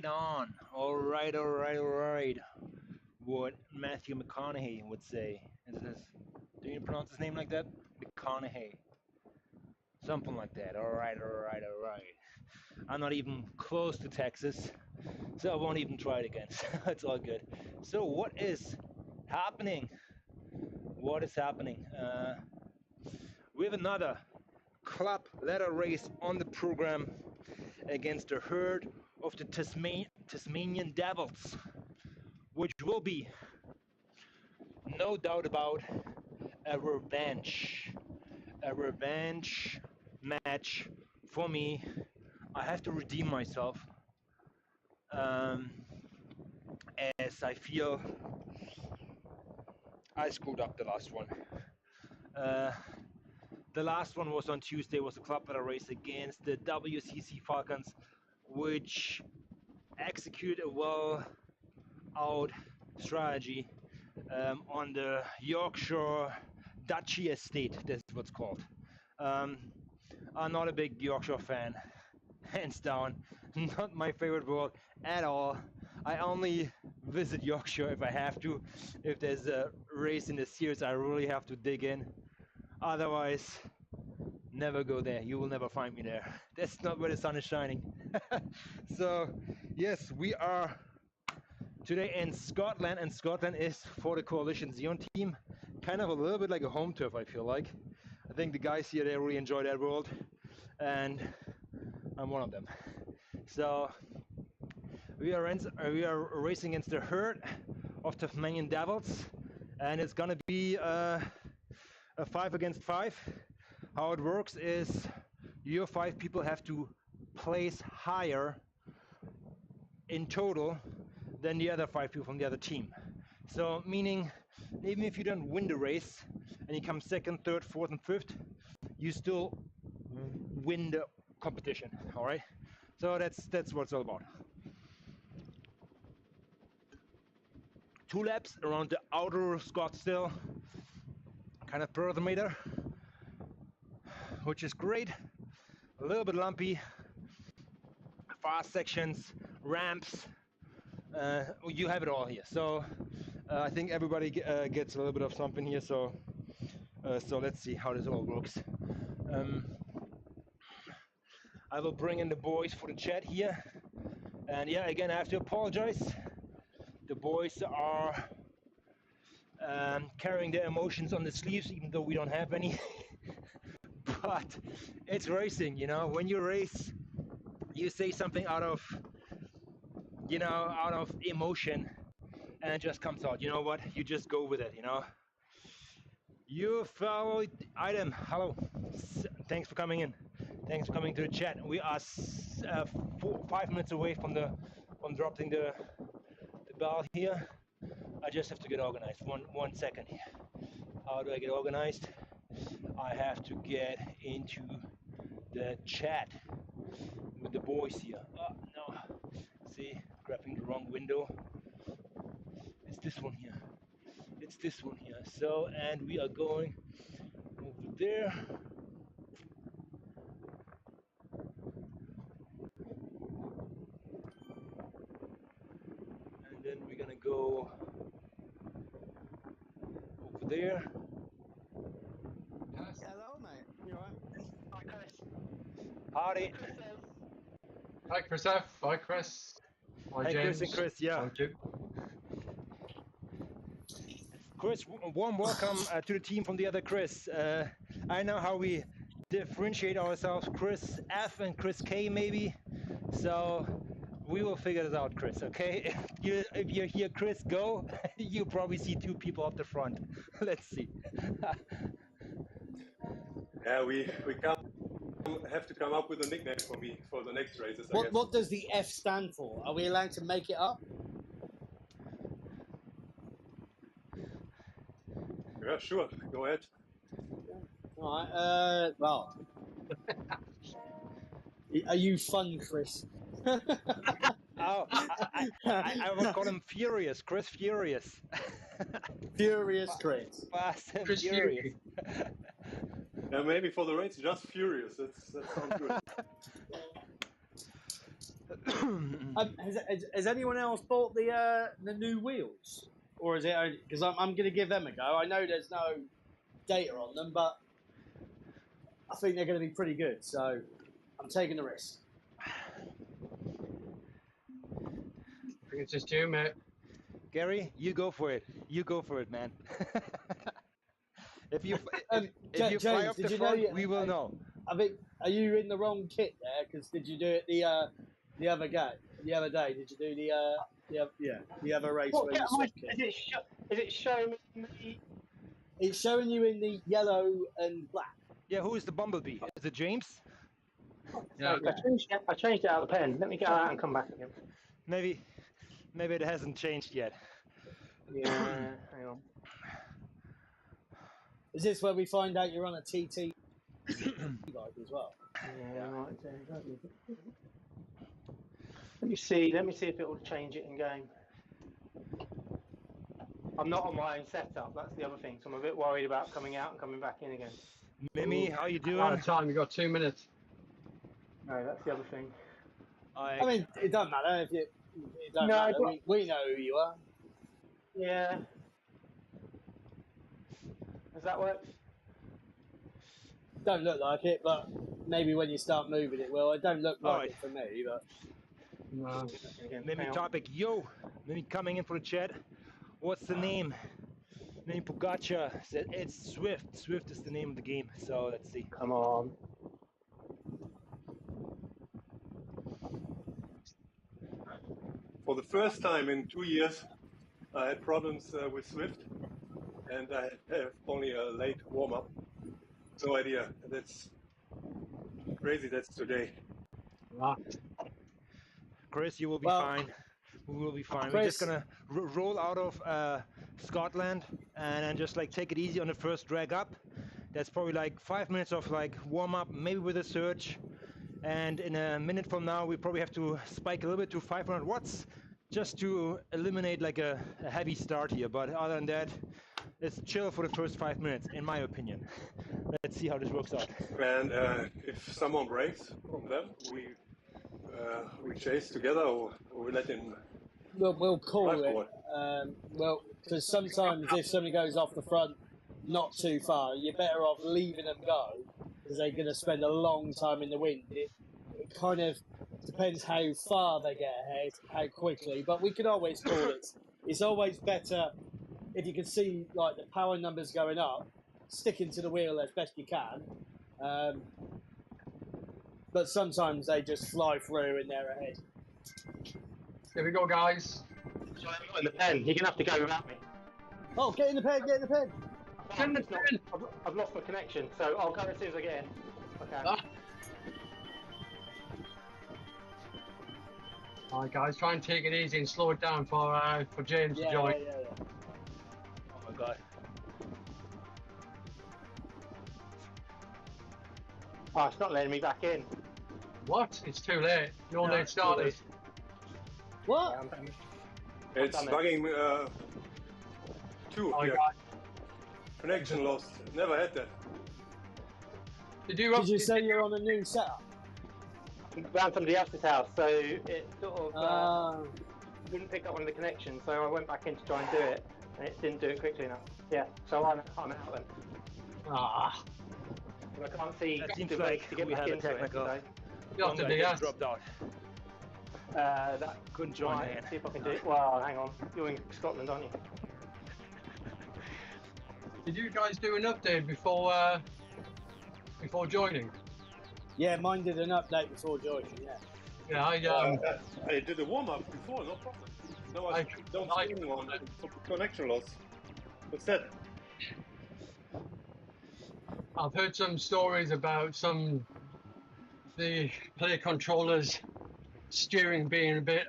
right on. All right, all right, all right. What Matthew McConaughey would say. Is this, do you pronounce his name like that? McConaughey. Something like that. All right, all right, all right. I'm not even close to Texas, so I won't even try it again. It's all good. So, what is happening? What is happening? We have another club ladder race on the program against the herd of the Tasmanian Devils, which will be, no doubt about, a revenge match for me. I have to redeem myself, as I feel I screwed up the last one. The last one was on Tuesday, was a club ladder race against the WCC Falcons, which execute a well out strategy on the Yorkshire Duchy estate. That's what's called. I'm not a big Yorkshire fan, hands down. Not my favorite word at all. I only visit Yorkshire if I have to. If there's a race in the series, I really have to dig in. Otherwise, never go there. You will never find me there. That's not where the sun is shining. So, yes, we are today in Scotland, and Scotland is for the Coalition Zeon team. Kind of a little bit like a home turf, I feel like. I think the guys here, they really enjoy that world, and I'm one of them. So we are racing against the herd of Tasmanian Devils, and it's gonna be a 5 against 5. How it works is your 5 people have to place higher in total than the other 5 people from the other team. So meaning, even if you don't win the race and you come second, third, fourth, and fifth, you still win the competition. All right. So that's what it's all about. 2 laps around the outer Scottsdale kind of perimeter, which is great. A little bit lumpy, fast sections, ramps. You have it all here. So I think everybody gets a little bit of something here. So let's see how this all works. I will bring in the boys for the chat here. And yeah, again, I have to apologize. The boys are carrying their emotions on the sleeves, even though we don't have any. But it's racing, you know. When you race, you say something out of emotion, and it just comes out. You know what? You just go with it, you know. You fellow item, hello. Thanks for coming in. Thanks for coming to the chat. We are 5 minutes away from dropping the bell here. I just have to get organized. One second here. How do I get organized? I have to get into the chat with the boys here. Oh no. See, grabbing the wrong window. It's this one here. It's this one here. So, and we are going over there. And then we're gonna go over there. Hello, mate. You alright? Hi, Chris. Howdy. Hi, Chris F. Hi, Chris. Hi, Hey, James. Chris and Chris, yeah. Hi, Jim. Chris, warm welcome to the team from the other Chris. I know how we differentiate ourselves, Chris F and Chris K maybe. So we will figure this out, Chris, okay? If you hear Chris go, you probably see 2 people up the front. Let's see. Yeah, we have to come up with a nickname for me for the next races. What does the F stand for? Are we allowed to make it up? Yeah, sure. Go ahead. All right. Well, are you fun, Chris? Oh, I would call him Furious, Chris Furious. Furious Chris. Fast and Chris Furious. Yeah, maybe for the race, just Furious. That sounds good. Has anyone else bought the new wheels, or is it only because I'm going to give them a go? I know there's no data on them, but I think they're going to be pretty good. So I'm taking the risk. I think it's just you, mate. Gary, you go for it. You go for it, man. if you if you fly James, off the did you front, know we will know. I think, are you in the wrong kit there? Because did you do it the other day? The other day, did you do the other race What where kit you am I, swap kit? is it showing me? It's showing you in the yellow and black. Yeah, who is the bumblebee? Is it James? Yeah. I changed it out of the pen. Let me go out and come back again. Maybe it hasn't changed yet. Yeah, hang on. Is this where we find out you're on a TT bike as well? Yeah, right there. Let me see if it will change it in game. I'm not on my own setup, that's the other thing, so I'm a bit worried about coming out and coming back in again. Mimi, how you Out doing? of time, we got 2 minutes. No, that's the other thing. I mean, it doesn't matter if you. It don't No, matter. but- We know who you are. Yeah. Does that work? Don't look like it, but maybe when you start moving it will. It don't look like Alright. it for me, but No. Mimi Hang on. topic, yo. Mimi coming in for the chat. What's the name? Mimi Pugacha said it's Zwift. Zwift is the name of the game. So let's see. Come on. For the first time in 2 years, I had problems with Zwift, and I have only a late warm-up. No idea. That's crazy. That's today. Ah, Chris, you will be Well, fine. We will be fine. We're just Chris- gonna roll out of Scotland and then just like take it easy on the first drag up. That's probably like 5 minutes of like warm up, maybe with a surge. And in a minute from now, we probably have to spike a little bit to 500 watts just to eliminate like a heavy start here. But other than that, it's chill for the first 5 minutes, in my opinion. Let's see how this works out. And if someone breaks from them, we chase together, or we let him. we'll call Right it. forward. Well, because sometimes if somebody goes off the front not too far, you're better off leaving them go because they're going to spend a long time in the wind. It kind of depends how far they get ahead, how quickly, but we can always call it. It's always better if you can see like the power numbers going up, sticking to the wheel as best you can. But sometimes they just fly through and they're ahead. here we go, guys. So I'm not in the pen. You're going to have to go without me. Oh, get in the pen, get in the pen. Get in the It's not- pen. I've lost my connection, so I'll go as soon as I get in. Okay. Ah. All right, guys, try and take it easy and slow it down for James to Yeah, join. yeah. Oh my god. Oh, it's not letting me back in. What? It's too late. No No, late it's too starters. late. What? I'm done. It's done it. bugging. Two. Oh, Yeah. God. Connection lost. Never had that. Did you? Did you say you're on a new setup? Round somebody else's house, so it sort of wouldn't pick up one of the connections, so I went back in to try and do it, and it didn't do it quickly enough. Yeah, so I'm out then. Ah, And I can't see That seems the like way to get we back have a into technical- it. you have to One be guy asked. dropped out. So, that Couldn't join might in. see if I can do it. Well, hang on. You're in Scotland, aren't you? Did you guys do an update before joining? Yeah, mine did an update before joining, yeah. Yeah, I did a warm-up before, no problem. No, I don't see anyone. Connection loss. What's that? I've heard some stories about the play controllers steering being a bit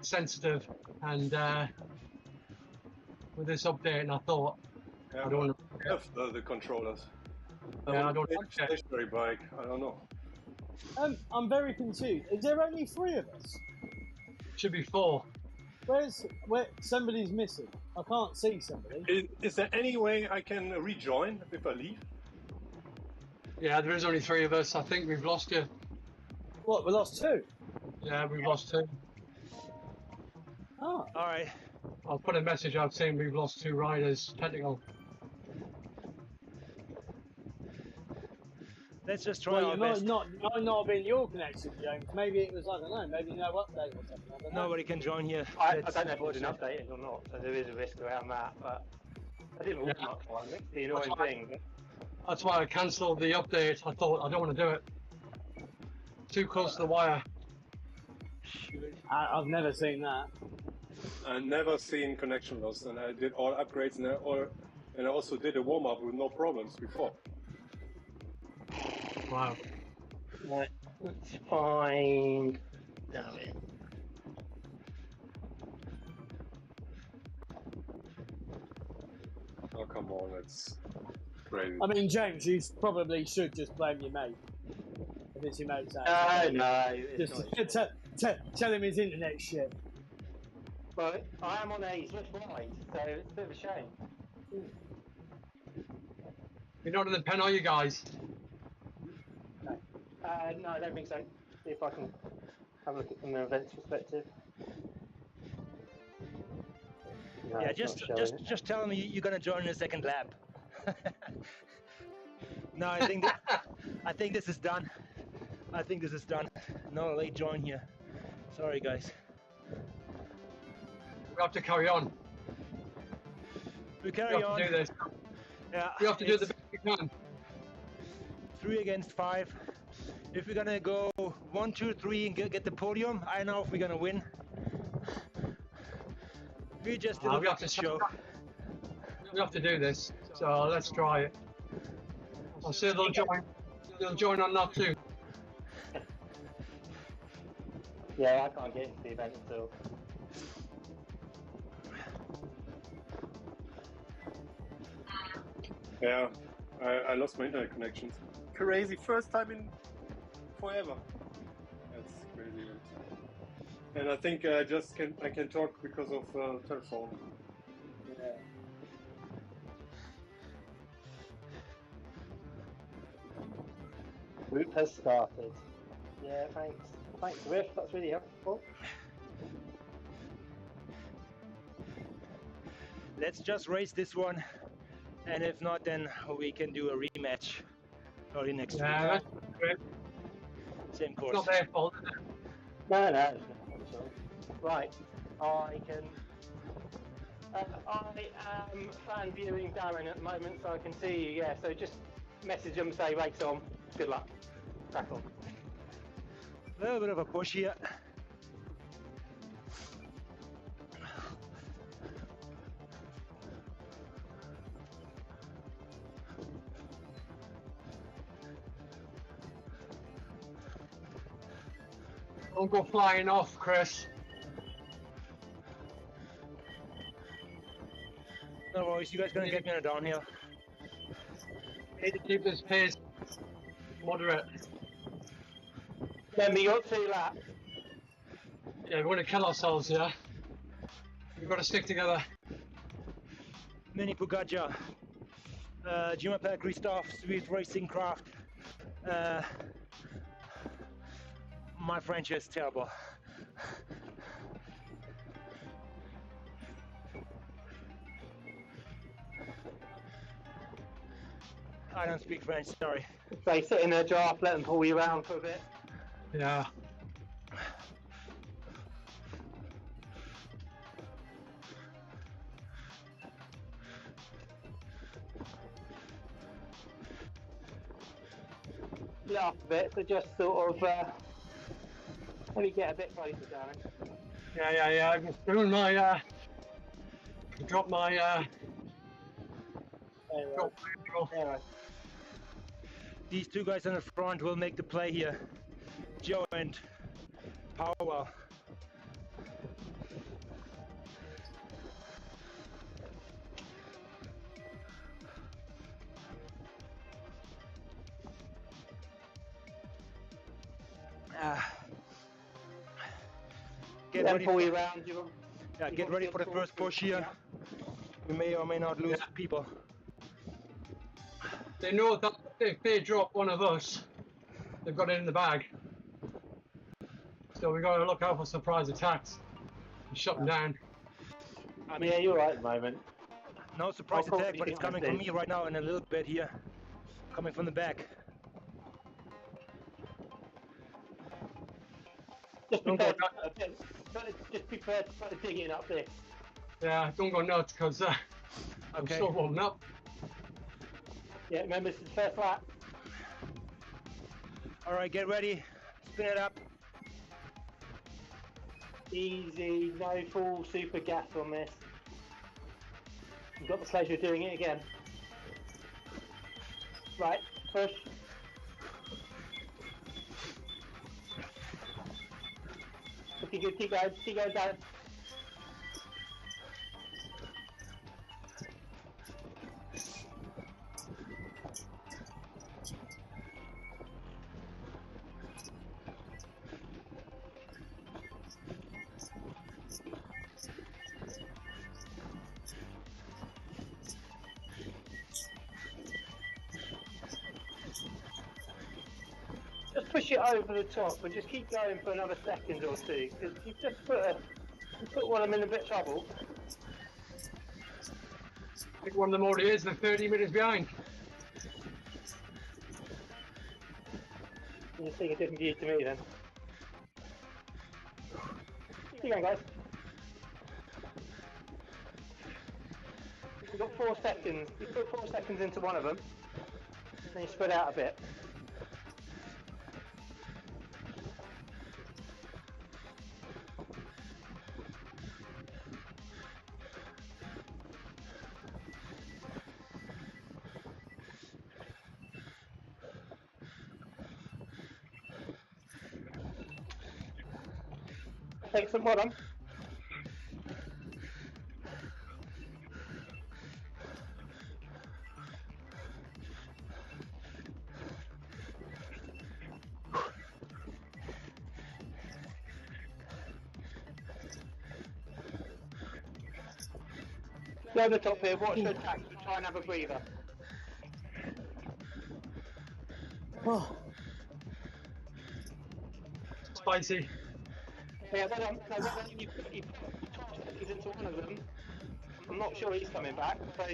sensitive, and with this update, and I thought Yeah, I don't want I have the controllers. Yeah, I don't It's want to check. stationary bike. I don't know. I'm very confused. Is there only 3 of us? should be 4. Where somebody's missing? I can't see somebody. Is there any way I can rejoin if I leave? Yeah, there is only 3 of us. I think we've lost you. What? We lost 2. Yeah, we've lost 2. Oh, All right. I'll put a message out saying we've lost 2 riders. Technical. Let's just try well, our it might best. not have been your connection, James. Maybe it was, I don't know, maybe no update or something. I don't know. Nobody can join here. I That's don't know if it was unfortunate. updated or not, so there is a risk around that. But I didn't walk much fine. That's the annoying That's thing. But That's why I cancelled the update. I thought I don't want to do it. Too close to the wire. I've never seen that. I've never seen connection loss, and I did all upgrades, and I also did a warm up with no problems before. Wow. right, let's find. Damn it. Oh come on, it's crazy. I mean, James, you probably should just blame your mate. If it's your mate's house. No, it's Just not. tell him his internet shit. Well, I am on a Zwift ride, so it's a bit of a shame. You're not in the pen, are you guys? No, I don't think so. See if I can have a look at from the events perspective. No, Yeah, it's not showing it. just tell me you're gonna join in the second lap. No, I think this is done. I think this is done. No late join here. Sorry, guys. We have to carry on. We We carry have on. to do this. Yeah, We have to do it's the best we can. 3 against 5. If we're gonna go 1, 2, 3 and get the podium, I know if we're gonna win. We just did We have to show. We have to do this. So let's try it. I'll see they'll join. They'll join on that too. Yeah, I can't get into the event until. Yeah, I lost my internet connections. Crazy, first time in forever. That's crazy. And I think I can talk because of telephone. Yeah. Group has started. Yeah, thanks. Thanks, Zwift. That's really helpful. Let's just race this one, and if not, then we can do a rematch early next Yeah, week. that's great. Same It's course. not their fault, is it? No, it's not at all. Right, I can. I am fan viewing Darren at the moment, so I can see you. Yeah, so just message them, say race on. Good luck. Crack on. A little bit of a push here. Don't go flying off, Chris. No worries, you guys gonna get me on a downhill. Need to keep this pace moderate. Then we got 2 laps. Yeah, we want to kill ourselves, yeah? We've got to stick together. Mini Pugaja. Jima Pack Restaff, ZwiftRaceCraft. My French is terrible. I don't speak French, sorry. Say sit in a draft, let them pull you around for a bit. Yeah. Split up a bit, so just sort of maybe get a bit closer, Darren. Yeah. I'm just doing my, drop my, drop my Anyway. These 2 guys on the front will make the play here. Joe and Powell. Get Then ready pull for, you around. yeah, get ready for the first push here. We may or may not lose people. They know that if they drop one of us, they've got it in the bag. so we got to look out for surprise attacks and shut them down. I mean, yeah, you're right at the moment. No surprise I'll attack, but it's coming from me right now in a little bit here. Coming from the back. Just Don't prepare go just prepare to put a dig in up this. Yeah, don't go nuts because I'm Okay. still warming up. Yeah, remember this is the first lap. All right, get ready. Spin it up. Easy, no full super gas on this. You've got the pleasure of doing it again. Right, push. Looking good, keep going down. Just push it over the top and just keep going for another second or two, because you just put one of them in a bit of trouble. I think one of them already is, they're 30 minutes behind. You just take a different view to me then. Keep going, guys. You've got 4 seconds. You put 4 seconds into one of them, then you spread out a bit. Excellent, well done. Go over the top here, watch your attacks, try and have a breather. Oh, Spicy. Yeah, well done. No, well done. You put 12 seconds into one of them. I'm not sure he's coming back, so...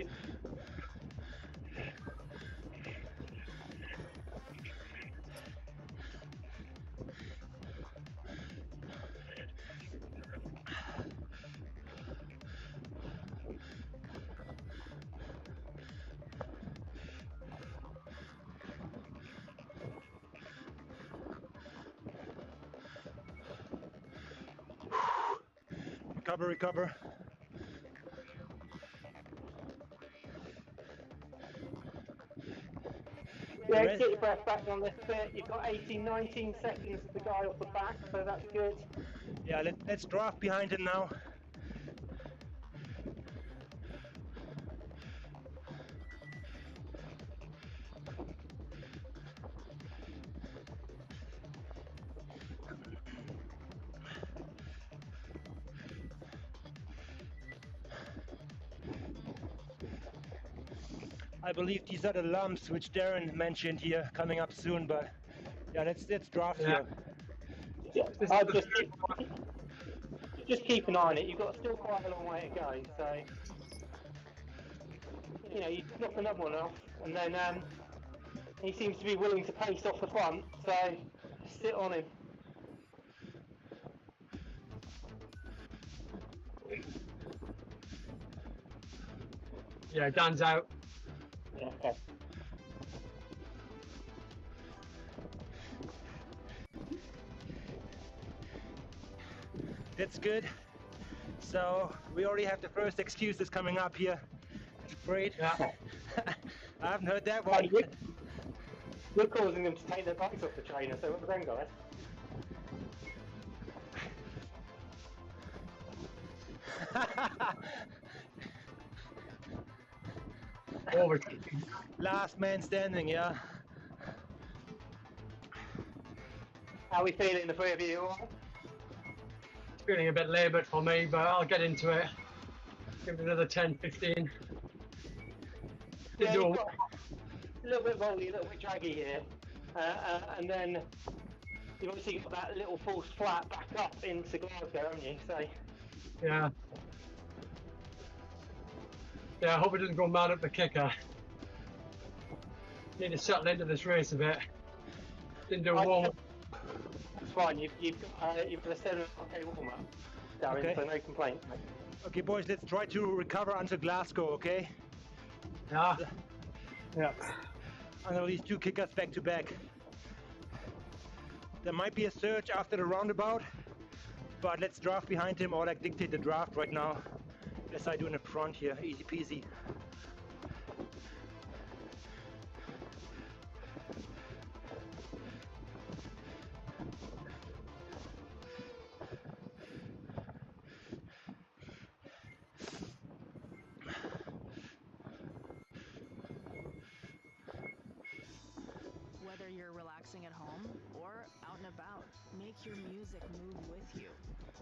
Recover. Yeah, get your breath back on this bit. You've got 18, 19 seconds of the guy off the back, so that's good. Yeah, let's draft behind him now. I believe these are the lumps which Darren mentioned here coming up soon, but yeah, let's draft here. Yeah, I'll just keep an eye on it. You've got still quite a long way to go, so you know, you knock another one off, and then he seems to be willing to pace off the front, so sit on him. Yeah, Dan's out. Yeah, okay. That's good. So we already have the first excuses coming up here. Great. Yeah. I haven't heard that one. You're causing them to take their bikes off the trainer, so what about them guys? Overtaking. Last man standing, yeah. How are we feeling, the three of you? It's feeling a bit laboured for me, but I'll get into it. Give it another 10, 15. Yeah, you've got a little bit rolly, a little bit draggy here, and then You've obviously got that little false flat back up into Glasgow, haven't you? So Yeah. Yeah, I hope it doesn't go mad at the kicker. Need to settle into this race a bit. Didn't do a warm up. That's fine. You've got a 7.5K warm up, Darren. Okay. So no complaints, mate. Okay, boys, let's try to recover until Glasgow, okay? Yeah. Yeah. Until these two kickers back to back. There might be a surge after the roundabout, but let's draft behind him or like dictate the draft right now, as I do in the front here, easy peasy. Whether you're relaxing at home or out and about, make your music move with you.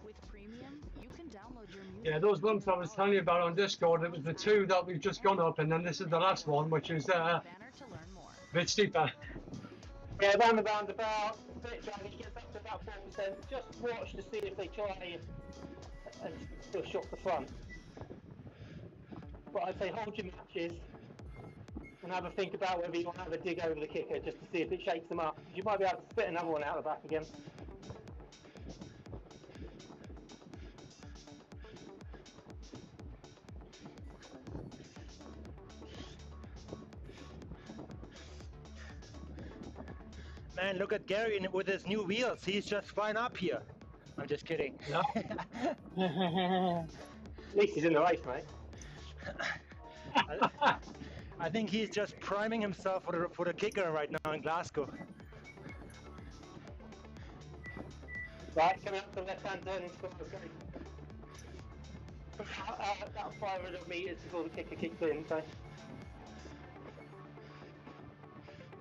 With Premium, you can download your music. Yeah, those lumps I was telling you about on Discord, it was the two that we've just gone up, and then this is the last one, which is a bit steeper. Yeah, around the roundabout, bit driving, gets up to about 4%. Just watch to see if they try and still shock the front. But I'd say hold your matches and have a think about whether you want to have a dig over the kicker just to see if it shakes them up. You might be able to spit another one out the back again. Man, look at Gary with his new wheels. He's just flying up here. I'm just kidding. Yeah. At least he's in the race, mate. I think he's just priming himself for the kicker right now in Glasgow. Right, coming up to the left-hand turn in Scotland. About 500 metres before the kicker kicks in, so...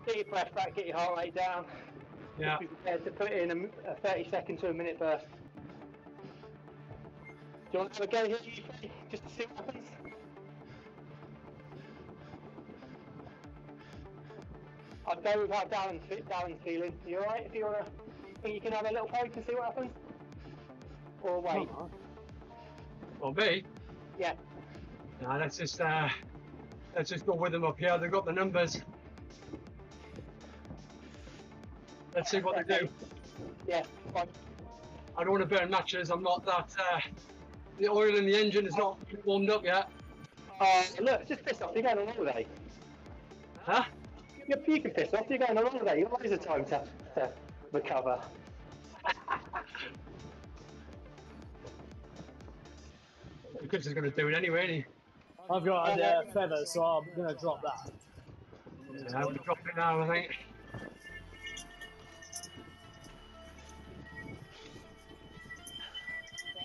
Get your breath back, get your heart rate down. Yeah. Just be prepared to put in a 30-second to a minute burst. Do you want to have a go here, UK, just to see what happens? I'd go with how Darren's feeling. You alright? If you want to, think you can have a little poke and see what happens? Or wait? Well, me? Yeah. No, let's just go with them up here. They've got the numbers. Let's see what they do. Yeah, fine. I don't want to burn matches. I'm not that. The oil in the engine is not warmed up yet. Look, just piss off. You're going on holiday. Huh? You can piss off. You're going on holiday. You've got loads of time to recover. Chris is going to do it anyway, isn't he? I've got a feather, so I'm going to drop that. Yeah, we'll drop it now, I think.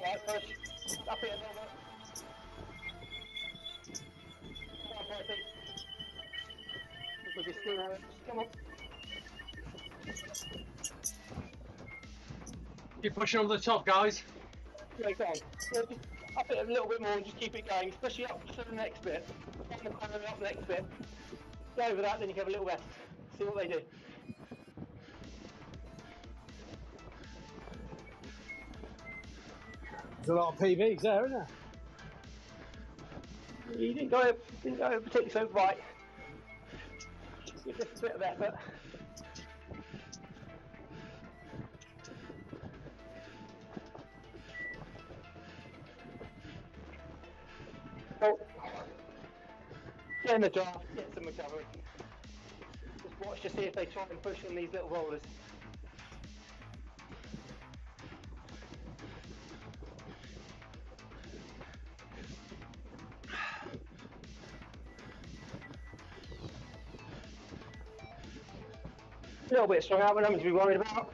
Right, push. Up here a little bit. Come on, Percy. Look at this thing. Come on. Keep pushing on the top, guys. Yeah, go on. Yeah, just up it a little bit more and just keep it going, especially up to the next bit. Up the corner and up the next bit. Go over that, then you can have a little rest. See what they do. There's a lot of PBs there, isn't there? You didn't go particularly so right. Give this a bit of effort. Oh. Get in the draft, get some recovery. Just watch to see if they try and push on these little rollers. A little bit strung out, but nothing to be worried about.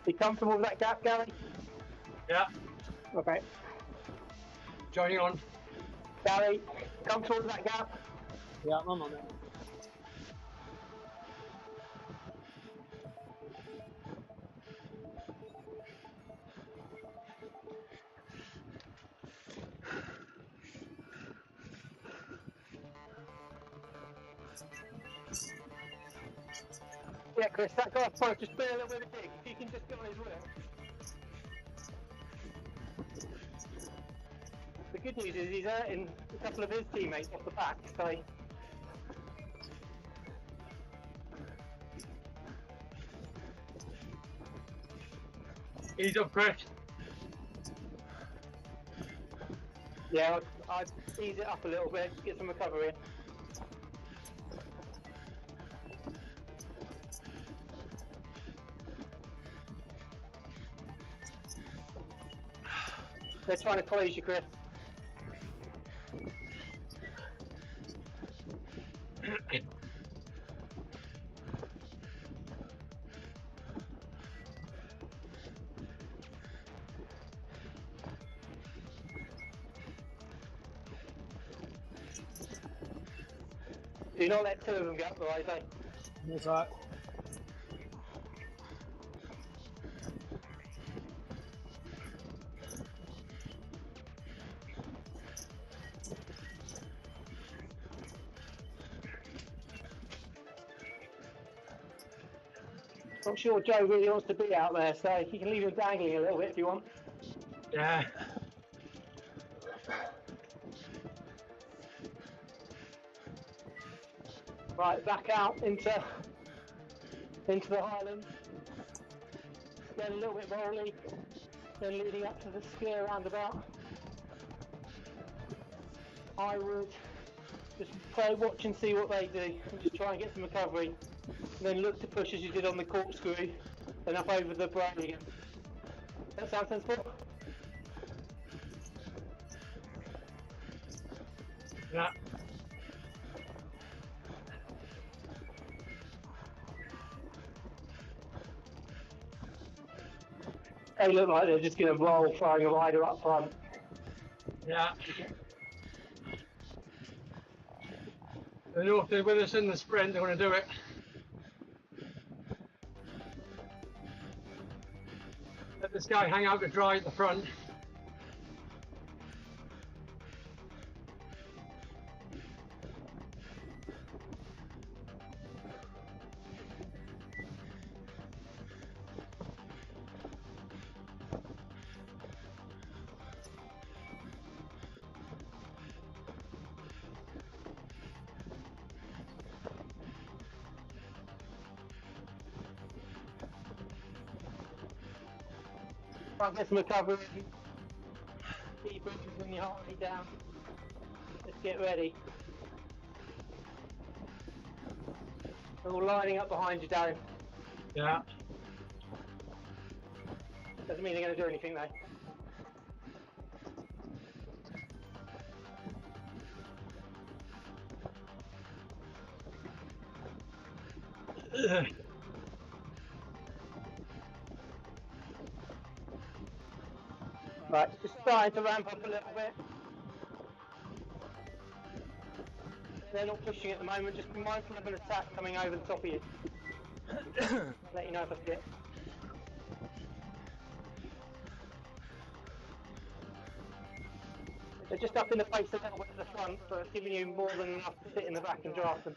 You comfortable with that gap, Gary? Yeah. Okay. Joining on. Gary, comfortable with that gap? Yeah, I'm on it. Yeah, Chris, that guy's front, just been a little bit of a dig. If you can just get on his wheel. The good news is he's hurting a couple of his teammates off the back, so... He's up, Chris. Yeah, I'd ease it up a little bit, get some recovery in. They're trying to close you, Chris. Do not let two of them get up the right way. That's right. I'm sure Joe really wants to be out there, so you can leave him dangling a little bit if you want. Yeah. Right, back out into the Highlands. Then a little bit rolly, then leading up to the skier roundabout. I would just play, watch and see what they do, and just try and get some recovery. And then look to push as you did on the corkscrew, and up over the brain again. That sound sensible? Yeah. They look like they're just going to roll, throwing a rider up front. Yeah. They know if they're with us in the sprint, they're going to do it. Let this guy hang out to dry at the front. Try and get some recovery. Keep bringing your heart rate down. Let's get ready. They're all lining up behind you, Darren. Yeah. Doesn't mean they're going to do anything though. Right, just starting to ramp up a little bit. They're not pushing at the moment, just be mindful of an attack coming over the top of you. Let you know if I see it. They're just up in the face a little bit at the front, but it's giving you more than enough to sit in the back and draft them.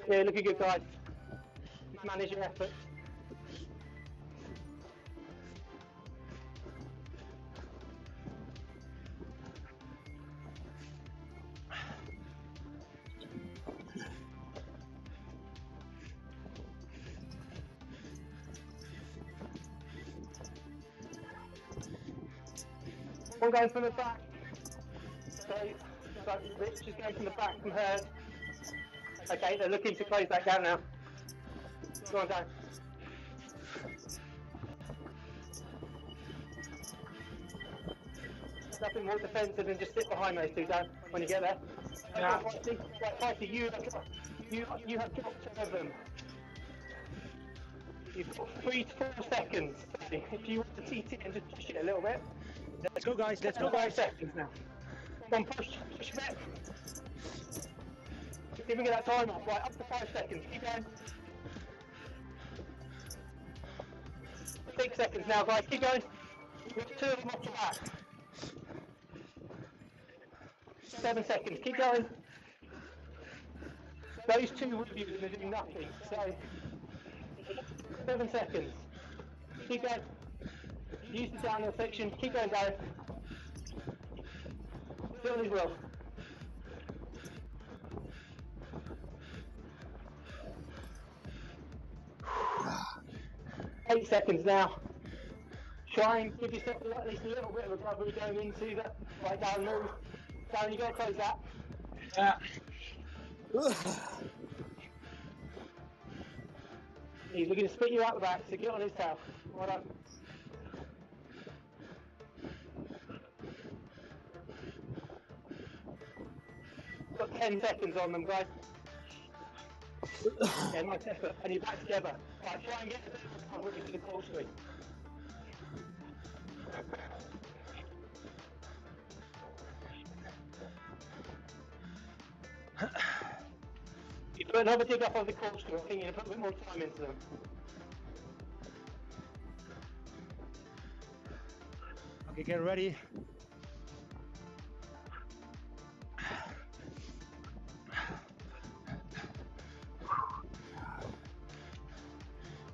Yeah, looking good, guys. Just manage your efforts. One going from the back. So Rich is going from the back from her. Okay, they're looking to close that gap now. Go on, Dan. Nothing more defensive than just sit behind those two, Dan, when you get there. Yeah. Fighty, you have dropped two of them. You've got 3 to 4 seconds. If you want to TT it and just push it a little bit. Let's go, guys. Let's go, 5 guys. seconds now. Come on, push a bit. Even get that time off, right, up to 5 seconds, keep going. 6 seconds now, guys. Keep going. We've got 2 of them off the back. 7 seconds. Keep going. Those 2 with you are doing nothing. So 7 seconds. Keep going. Use the downhill section. Keep going, Darren. Still as well. 8 seconds now. Try and give yourself at least a little bit of recovery going into that. Right, down, move. Darren, you got to close that. Yeah. He's looking to spit you out the back, so get on his tail. Well done. Got 10 seconds on them, guys. Yeah, nice effort. And you're back together. Right, try and get a bit of recovery to the corkscrew. You put another dig up on the corkscrew. I think you're going to put a bit more time into them. Okay, get ready.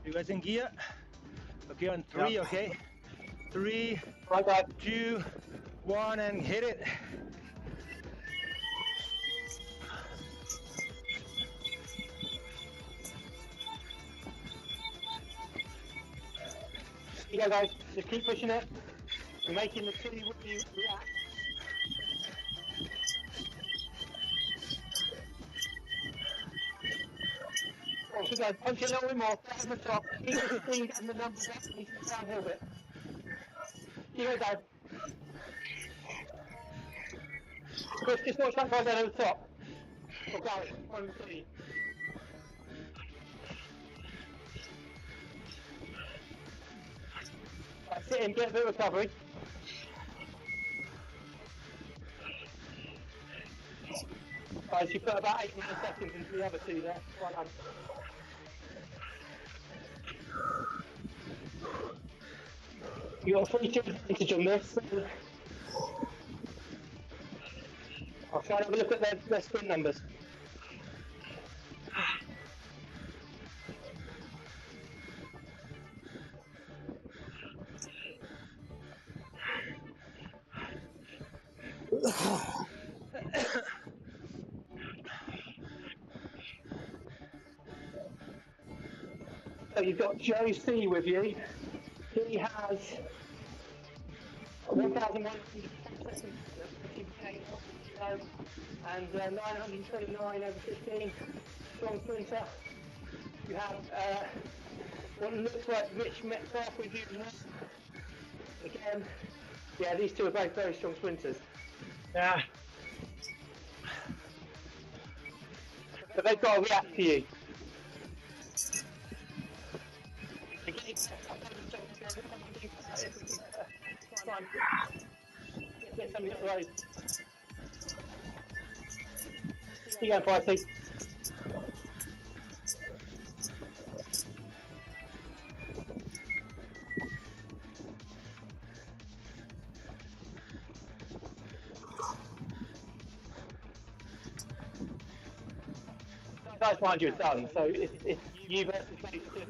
You guys in gear? Okay, on 3, okay? 3, Right, guys. 2, 1, and hit it. You go, guys. Just keep pushing it. You're making the 2 with you react. So guys, punch it a little bit more, down the top, keep the speed and the numbers up, and the downhill bit. You go, Dad. Chris, just watch that guy down at the top. Or Gary, one of the 2. Right, sit in, get a bit of recovery. Guys, you put about 8 seconds into the other 2 there. Well done. You got a 3-2 advantage on this. I'll try and have a look at their sprint numbers. So you've got Joe C with you. He has 1,100 seconds and 929 over 15. Strong sprinter. You have what looks like Rich Metcalf with you. Again, yeah, these 2 are both very strong sprinters. Yeah. But they've got to react to you. Get somebody up the road. You go, Pricey. Guys behind you are done, so it's you versus phase 2.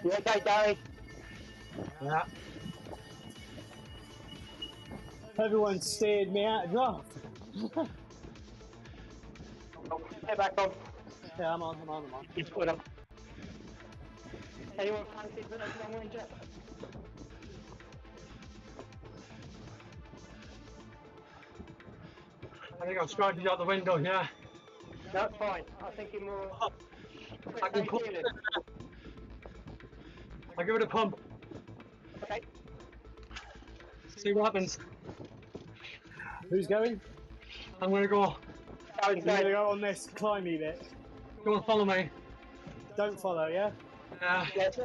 You okay, Gary? Yeah. Everyone steered me out of draft. Get back on. Yeah, I'm on. Just put up. Anyone fancy putting up long range up? I think I've scratched out the window, yeah. That's fine. I'm thinking more. I can pull. I'll give it a pump. Okay. See what happens. Who's going? I'm gonna go. Darren's You're going to going. go on this climby bit. Go and follow me. Don't follow, yeah? Yeah. Yeah, let's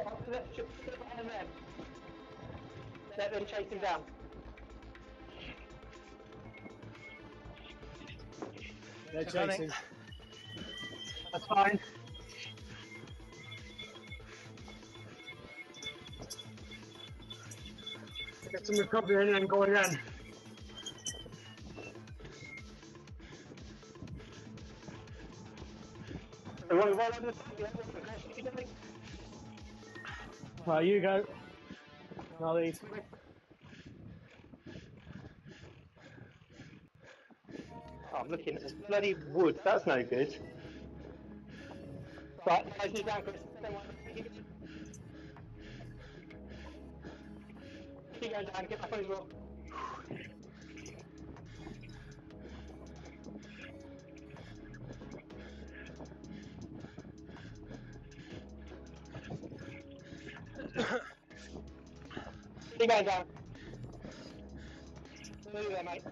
get behind them. Let them chase him down. They're chasing. That's fine. Get some recovery in and go again. They want to roll over the Right, you go. I'll lead. Oh, I'm looking at this bloody wood. That's no good. Right, guys, you down, Chris. Don't worry. Keep going down. Get back on his roll. Keep going down. Move there, mate.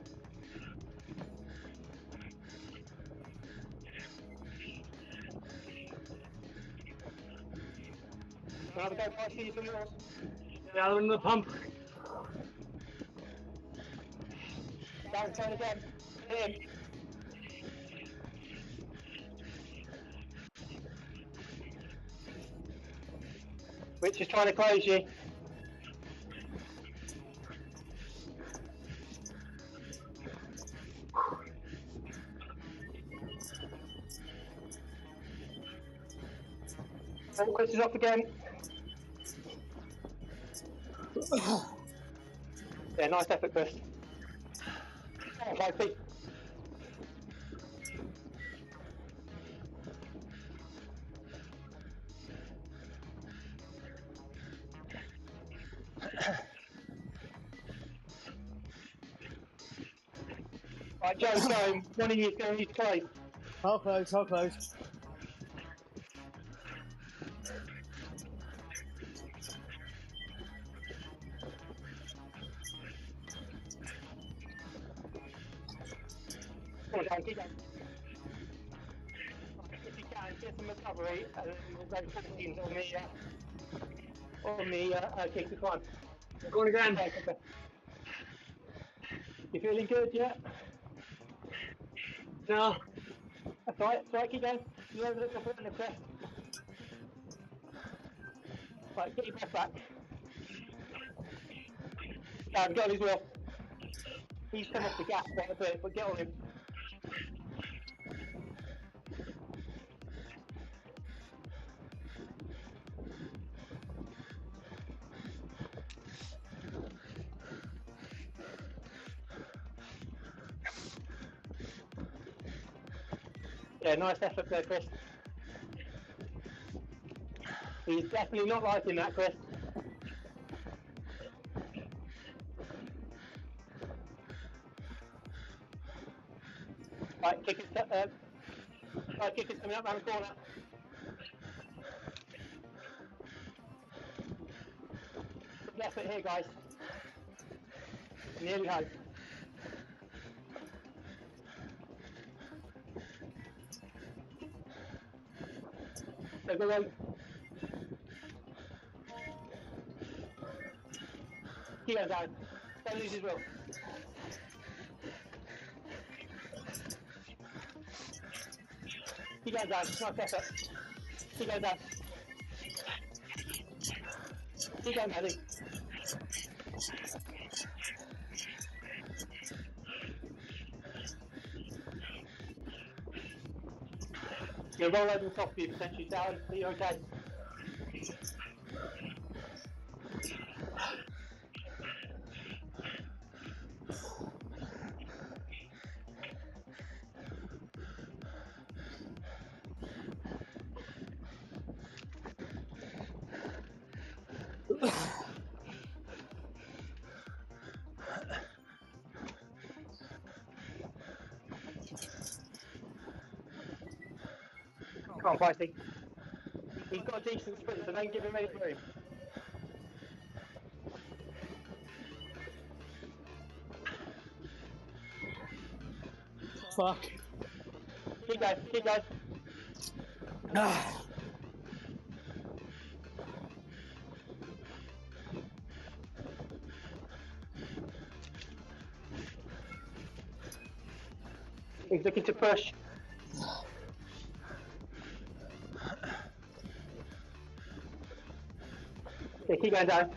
Another go past you from yours. Down in the pump. Down, turn again. Hit him. Rich is trying to close you. And Chris is off again. Yeah, nice effort, Chris. Okay, right, Joe's going. One of you is going to need to close. I'll close, I'll close. Come on, Joe, keep going. If you can, get some recovery, and then we'll go 14s on the kick to climb. Going again. Okay. You feeling good, yeah? No. That's right, keep going. You never look up at the crest. Right, get your breath back. Get on his wheel. He's come off the gas quite a bit, but get on him. Yeah, nice effort there, Chris. He's definitely not liking that, Chris. Right, kick is coming up around the corner. Good effort here, guys. Nearly home. So go on. Keep going down. Don't lose his will. Keep going down. Nice effort. Keep going down. Keep going, Maddie. You'll roll over the top of you, potentially down. Are you okay? Come on, Feisty. He's got a decent sprint, so don't give him any room. Fuck. Keep going, keep going. He's looking to push. Yeah, keep going down.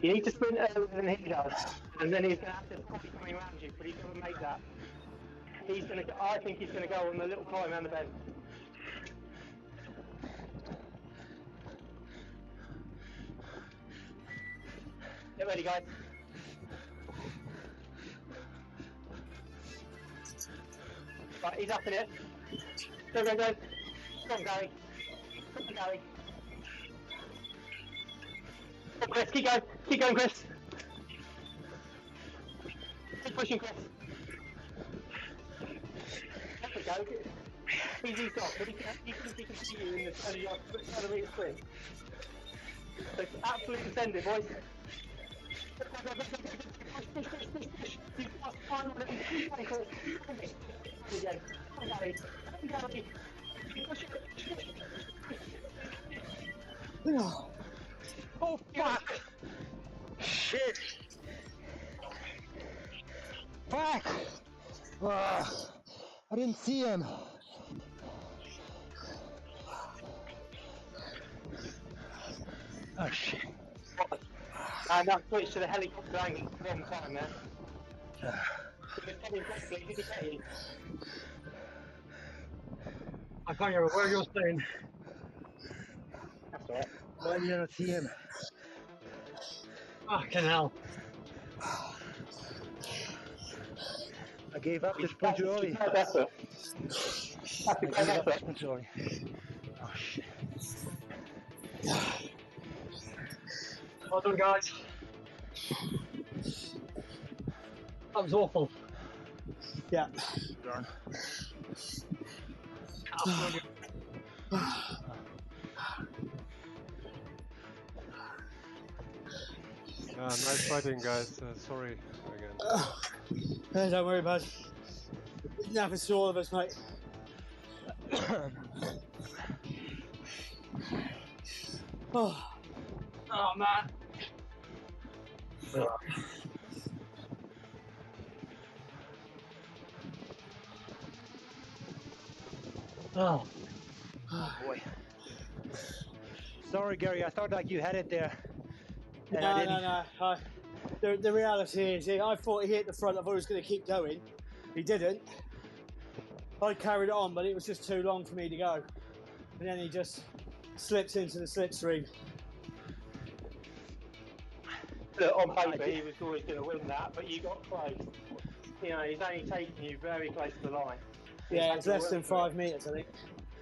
You need to sprint earlier than he does, and then he's going to have to probably coming around you, but he's going to make that. He's going to. I think he's going to go on the little climb around the bend. Get ready, guys. Right, he's up in it. Go, go, go. Come on, Gary. Come on, Gary. Come on, Chris, keep going. Keep going, Chris. Keep pushing, Chris. There we go. He's eased off, but he can see you in the 20 metre sprint. So absolutely send it, boys. Push, push, push, push, push. You've got time on it. Keep going, Chris. Again. Come on, Gary. Come on, Gary. Push it. Push it. Oh fuck! Shit! Fuck! I didn't see him. Oh shit! And that switched to the helicopter angle at the wrong time there. He was heading quickly. Did he get you? I can't hear what you're saying. That's alright. Why did I not see him? Fucking hell. I gave up this sprint too early. That's it. I gave up this sprint too early. Oh shit. Well done, guys. That was awful. Yeah. Darn. Nice fighting, guys. Sorry again. Don't worry about it. It happens to all of us, mate. Oh. Oh, man. Oh. Oh boy. Sorry, Gary. I thought like you had it there. And I didn't. No. The reality is, I thought he hit the front. I thought he was going to keep going. He didn't. I carried on, but it was just too long for me to go. And then he just slips into the slipstream. Look, on paper, he was always going to win that, but you got close. You know, he's only taking you very close to the line. Yeah, it's less than 5 metres, I think.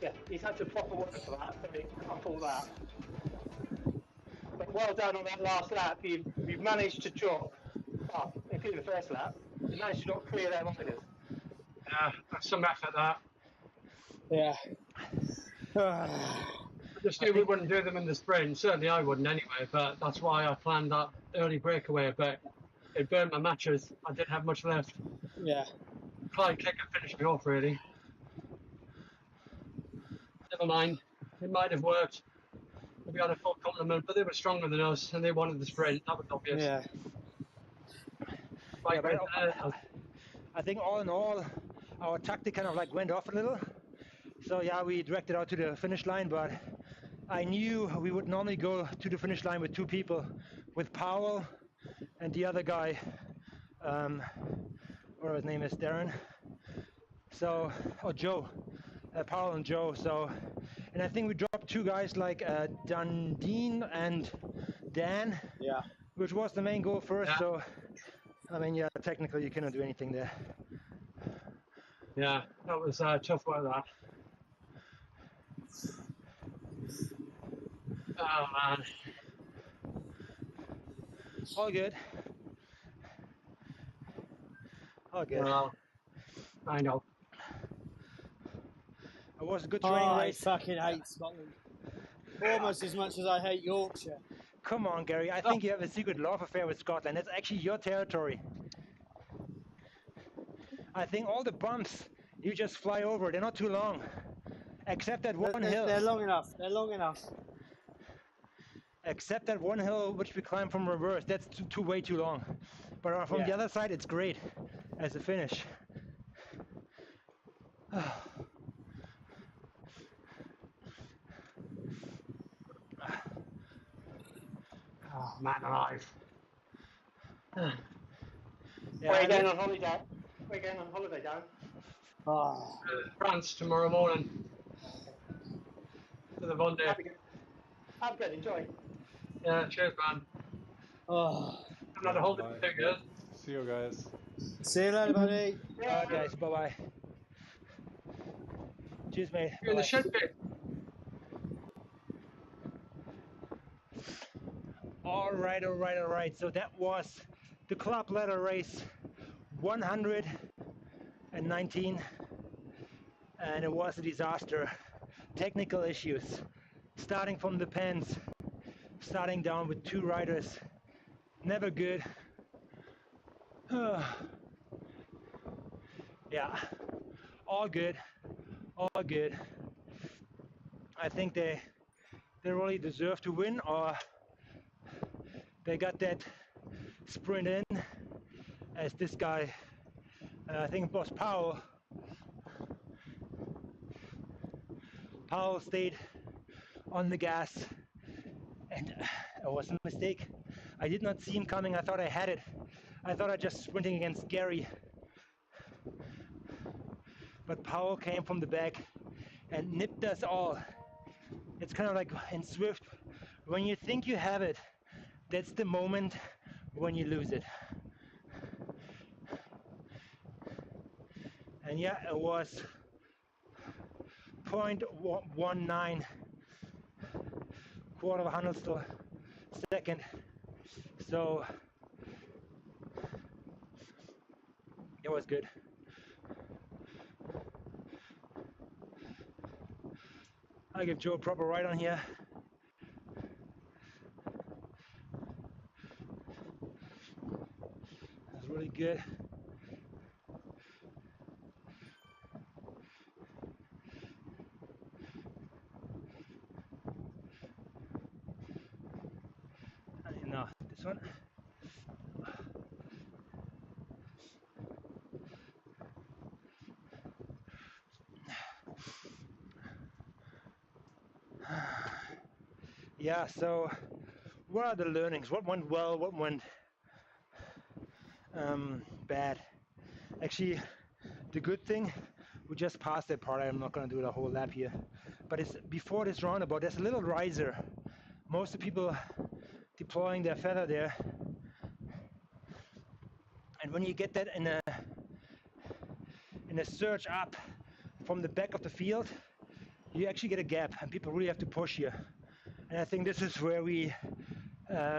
Yeah, he's had to proper work for that, so he can't pull that. But well done on that last lap. You've managed to drop, including the first lap, you managed to not clear their riders. Yeah, that's some effort, that. Yeah. I just knew we wouldn't do them in the sprint. Certainly I wouldn't anyway, but that's why I planned that early breakaway a bit. It burned my matches. I didn't have much left. Yeah. Clyde kicker finished me off, really. Never mind. It might have worked. We had a full complement, but they were stronger than us and they wanted the sprint. That was obvious. Yeah. Right, Yeah, I think all in all, our tactic kind of like went off a little. So yeah, we directed out to the finish line, but I knew we would normally go to the finish line with 2 people, with Powell and the other guy, whatever his name is, Darren. So, or Joe, Powell and Joe. So, and I think we dropped 2 guys like Dundee and Dan. Yeah. Which was the main goal first. Yeah. So, I mean, yeah, technically you cannot do anything there. Yeah, that was tough work, that. Oh, man. All good. All good. Well, I know. It was a good training I race. fucking hate Scotland. Almost as much as I hate Yorkshire. Come on, Gary. I think you have a secret love affair with Scotland. It's actually your territory. I think all the bumps, you just fly over. They're not too long. Except that one hill. They're long enough. They're long enough. Except that one hill which we climb from reverse. That's way too long. But from the other side, it's great as a finish. Oh, man alive. Where are you going on holiday? Where are you going on holiday, Dan? Oh. France tomorrow morning. To the Vendée. I'm good, enjoy. Yeah, cheers, man. Oh. I'm not a holiday Bye. for 2 years. See you guys. See you later, buddy. Alright, guys. Bye-bye. Cheers, mate. You're in the shed pit. All right. So that was the club ladder race 119, and it was a disaster. Technical issues, starting from the pens, starting down with 2 riders, never good. Yeah, all good. I think they really deserve to win, or they got that sprint in, as this guy, I think it was Powell stayed on the gas, and it was a mistake. I did not see him coming. I thought I had it. I thought I just sprinting against Gary, but Powell came from the back and nipped us all. It's kind of like in Zwift, when you think you have it, that's the moment when you lose it. And yeah, it was 0.19 quarter of a hundredth second. So it was good. I give Joe a proper ride on here. That's really good. And now this one. Yeah, so what are the learnings? What went well? What went bad? Actually, the good thing, we just passed that part. I'm not going to do the whole lap here. But it's before this roundabout, there's a little riser. Most of the people deploying their feather there. And when you get that in a surge up from the back of the field, you actually get a gap, and people really have to push here. And I think this is where we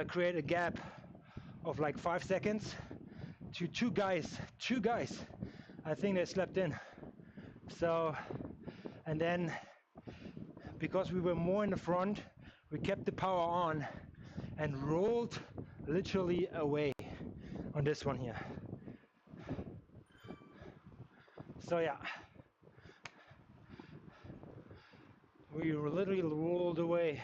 create a gap of like 5 seconds to two guys. I think they slept in. So, and then because we were more in the front, we kept the power on and rolled literally away on this one here. So yeah, we literally rolled away.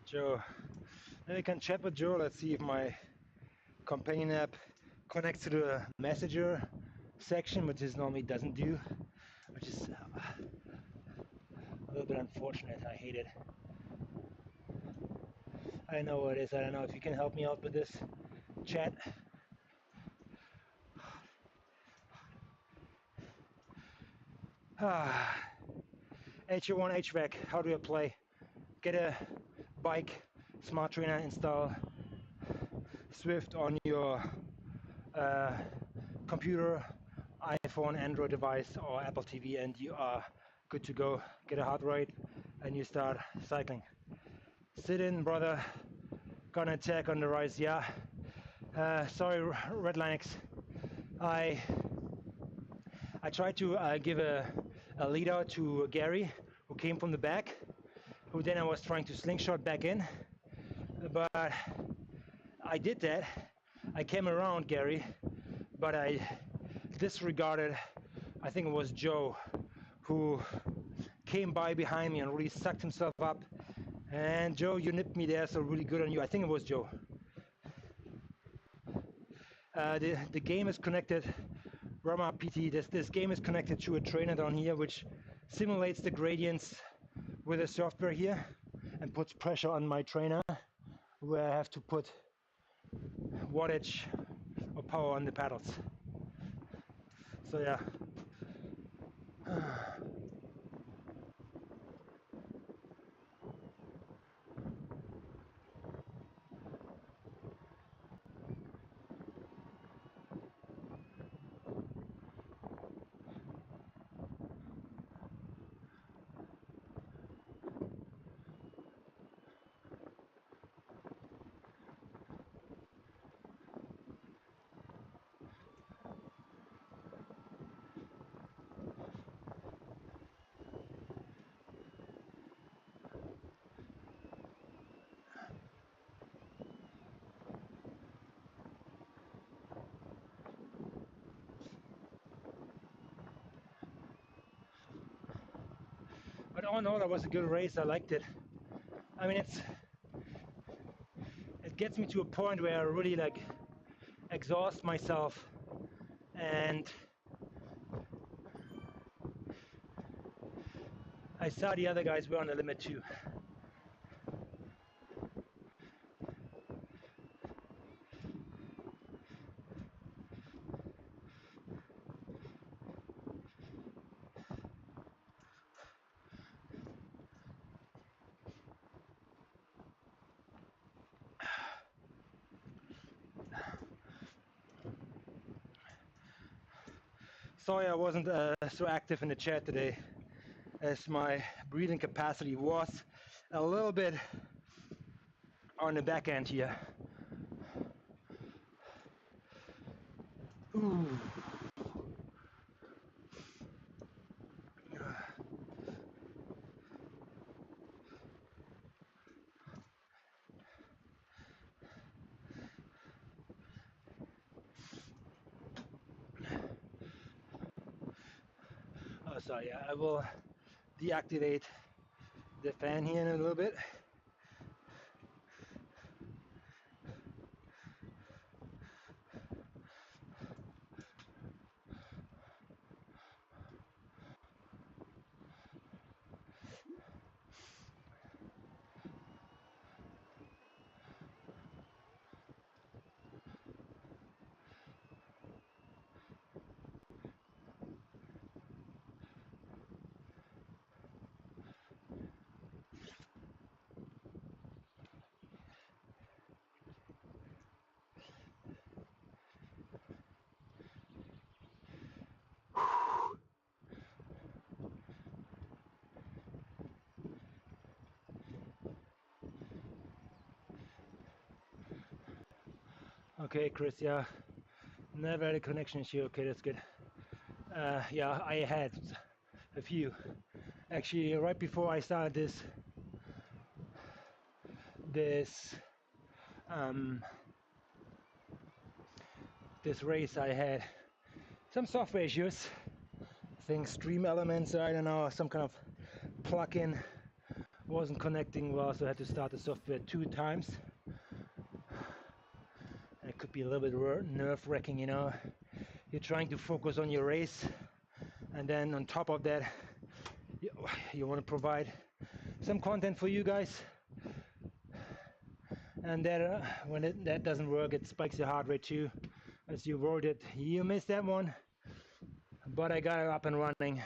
Joe, then we can chat with Joe. Let's see if my companion app connects to the messenger section, which it normally doesn't do, which is a little bit unfortunate. I hate it. I know what it is. I don't know if you can help me out with this chat. HO1 HVAC, how do I play? Get a bike, smart trainer, install Zwift on your computer, iPhone, Android device, or Apple TV, and you are good to go. Get a heart rate, and you start cycling. Sit in, brother. Gonna attack on the rise, yeah. Sorry, Red Linux. I tried to give a lead out to Gary, who came from the back, who then I was trying to slingshot back in, but I did that. I came around Gary, but I disregarded, I think it was Joe, who came by behind me and really sucked himself up. And Joe, you nipped me there, so really good on you. I think it was Joe. The game is connected, Rama PT, this game is connected to a trainer down here, which simulates the gradients with the software here and puts pressure on my trainer, where I have to put wattage or power on the pedals. So yeah. But all in all, that was a good race. I liked it. I mean, it gets me to a point where I really like exhaust myself, and I saw the other guys were on the limit too. Sorry I wasn't so active in the chat today, as my breathing capacity was a little bit on the back end here. Ooh. Oh, sorry, yeah, I will deactivate the fan here in a little bit. Okay, Chris, yeah, never had a connection issue. Okay, that's good. Yeah, I had a few. Actually, right before I started this race, I had some software issues. I think stream elements, I don't know, some kind of plugin wasn't connecting well, so I had to start the software 2 times. And it could be a little bit nerve-wracking, you know. You're trying to focus on your race, and then on top of that, you want to provide some content for you guys. And that when that doesn't work, it spikes your heart rate too, as you wrote it. You missed that one, but I got it up and running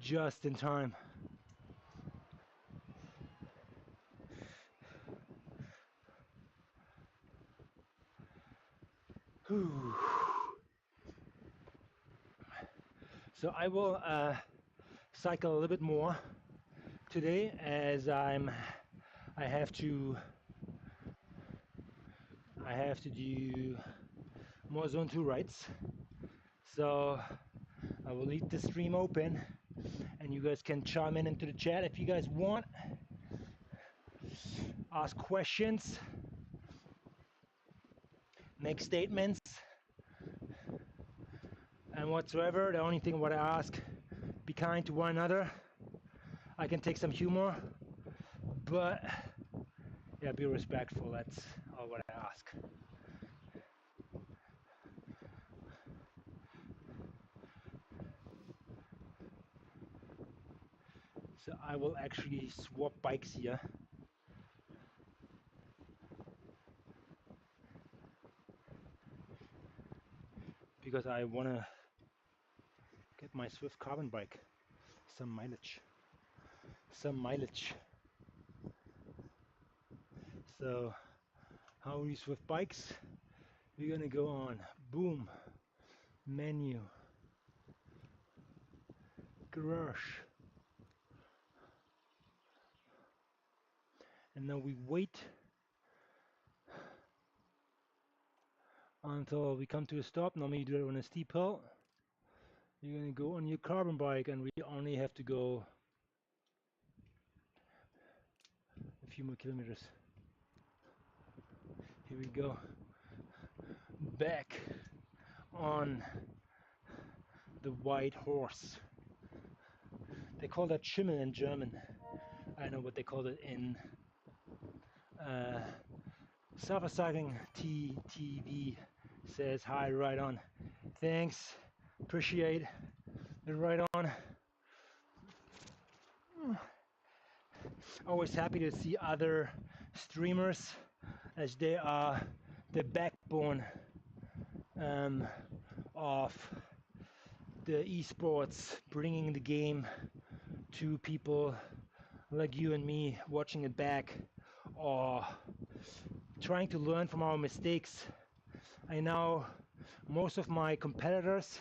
just in time. Whew. So I will cycle a little bit more today, as I have to do more zone 2 rides. So I will leave the stream open, and you guys can chime in into the chat if you guys want. Ask questions, make statements, and whatsoever. The only thing what I ask, be kind to one another. I can take some humor, but yeah, be respectful. That's all what I ask. So I will actually swap bikes here. Because I want to get my Zwift carbon bike some mileage. So how are these Zwift bikes? We're gonna go on boom, menu, garage, and now we wait until we come to a stop. Normally you do it on a steep hill. You're gonna go on your carbon bike, and we only have to go a few more kilometers. Here we go, back on the white horse. They call that Schimmel in German. I know what they call it in Cycling TV says hi, right on. Thanks, appreciate it, right on. Always happy to see other streamers, as they are the backbone of the esports, bringing the game to people like you and me, watching it back or trying to learn from our mistakes. I know most of my competitors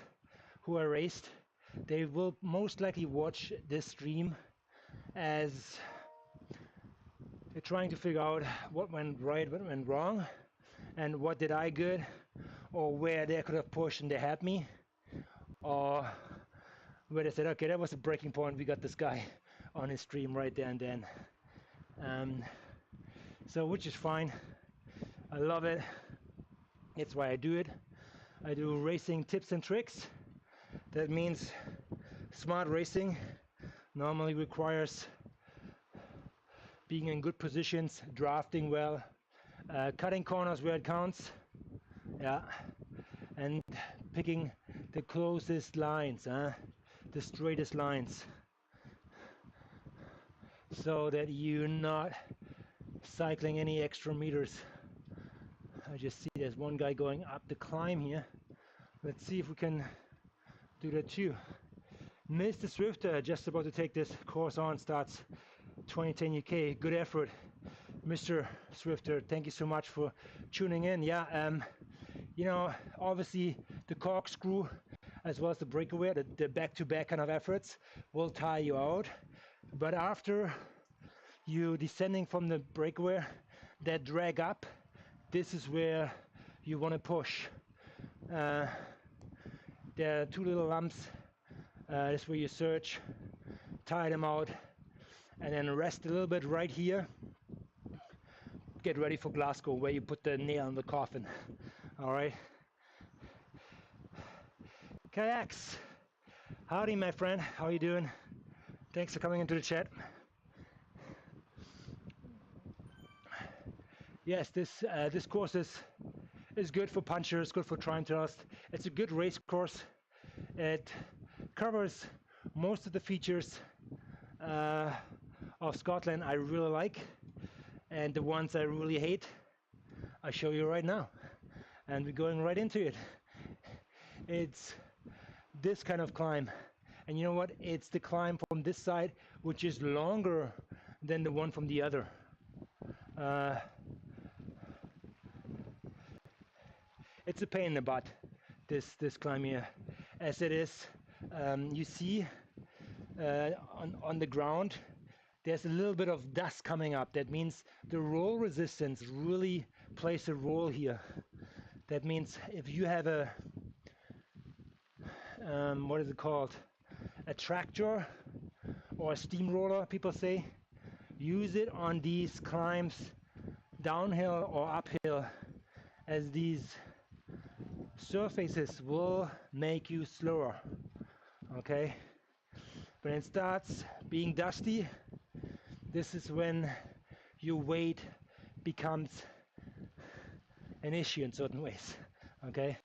who I raced, they will most likely watch this stream as they're trying to figure out what went right, what went wrong, and what did I good, or where they could have pushed and they had me, or where they said, okay, that was a breaking point, we got this guy on his stream right there and then. So which is fine. I love it. That's why I do it. I do racing tips and tricks. That means smart racing normally requires being in good positions, drafting well, cutting corners where it counts, yeah, and picking the closest lines, the straightest lines, so that you're not cycling any extra meters. I just see there's one guy going up the climb here. Let's see if we can do that too. Mr. Zwifter, just about to take this course on, starts 2010 UK. Good effort, Mr. Zwifter. Thank you so much for tuning in. Yeah, you know, obviously the corkscrew as well as the breakaway, the back-to-back kind of efforts will tire you out. But after you descending from the breakaway, that drag up, this is where you want to push. There are two little lumps. This is where you search, tie them out, and then rest a little bit right here. Get ready for Glasgow, where you put the nail in the coffin. All right. Kayaks, howdy, my friend. How are you doing? Thanks for coming into the chat. Yes, this course is good for punchers, good for time trials. It's a good race course. It covers most of the features of Scotland I really like, and the ones I really hate, I show you right now. And we're going right into it. It's this kind of climb, and you know what? It's the climb from this side, which is longer than the one from the other. it's a pain in the butt, this climb here, as it is. You see on the ground there's a little bit of dust coming up. That means the roll resistance really plays a role here. That means if you have a what is it called, a tractor or a steamroller, people say, use it on these climbs downhill or uphill, as these surfaces will make you slower. Okay, when it starts being dusty, this is when your weight becomes an issue in certain ways. Okay,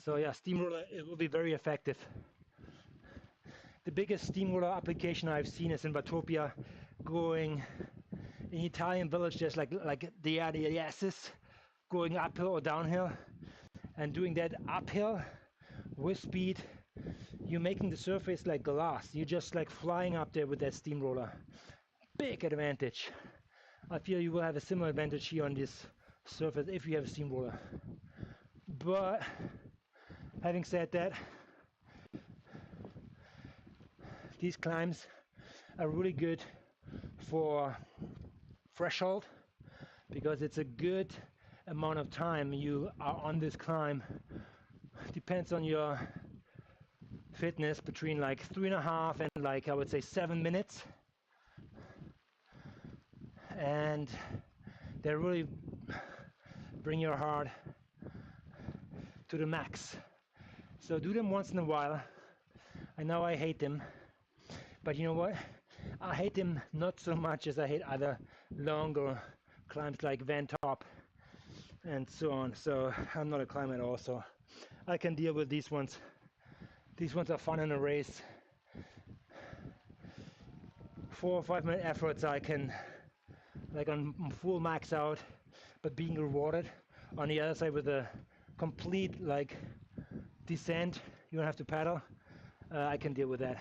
so yeah, steamroller, it will be very effective. The biggest steamroller application I've seen is in Batopia, going in Italian village. There's like the ADSs going uphill or downhill, and doing that uphill with speed, you're making the surface like glass. You're just like flying up there with that steamroller. Big advantage. I feel you will have a similar advantage here on this surface if you have a steamroller. But having said that, these climbs are really good for threshold, because it's a good amount of time you are on this climb. Depends on your fitness, between like 3.5 and like, I would say, 7 minutes. And they really bring your heart to the max. So do them once in a while. I know I hate them, but you know what? I hate them not so much as I hate other longer climbs like Van Top and so on. So I'm not a climber at all, so I can deal with these ones. These ones are fun in a race. 4 or 5 minute efforts I can, like on full max out, but being rewarded on the other side with a complete like descent, you don't have to paddle. I can deal with that.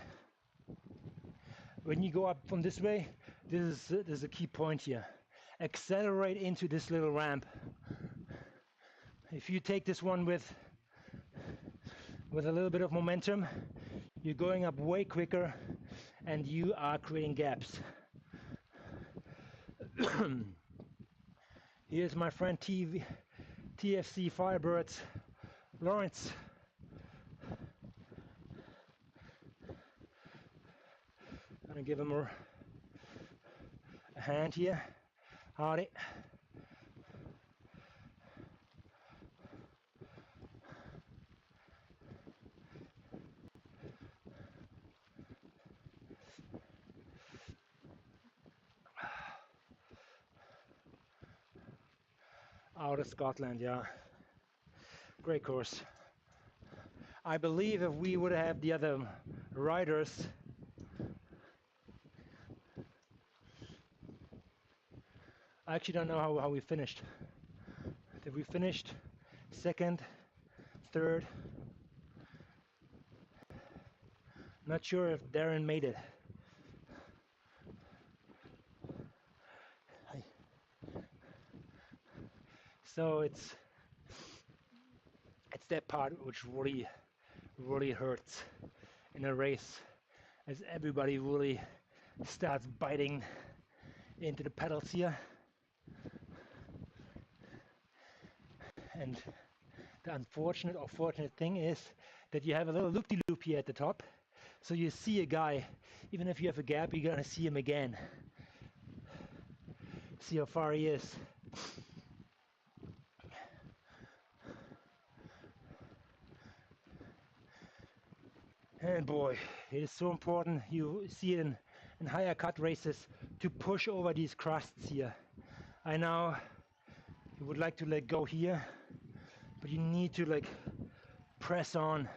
When you go up from this way, this is a key point here. Accelerate into this little ramp. If you take this one with a little bit of momentum, you're going up way quicker and you are creating gaps. Here's my friend TFC Firebirds, Lawrence. Gonna give him a hand here. Howdy. Out of Scotland, yeah. Great course. I believe if we would have the other riders, I actually don't know how we finished. Did we finished second, third? Not sure if Darren made it. So it's that part which really hurts in a race, as everybody really starts biting into the pedals here. And the unfortunate or fortunate thing is that you have a little loop-de-loop here at the top. So you see a guy, even if you have a gap, you're gonna see him again. See how far he is. And boy, it is so important, you see it in higher cut races, to push over these crusts here. I know you would like to let go here, but you need to like press on,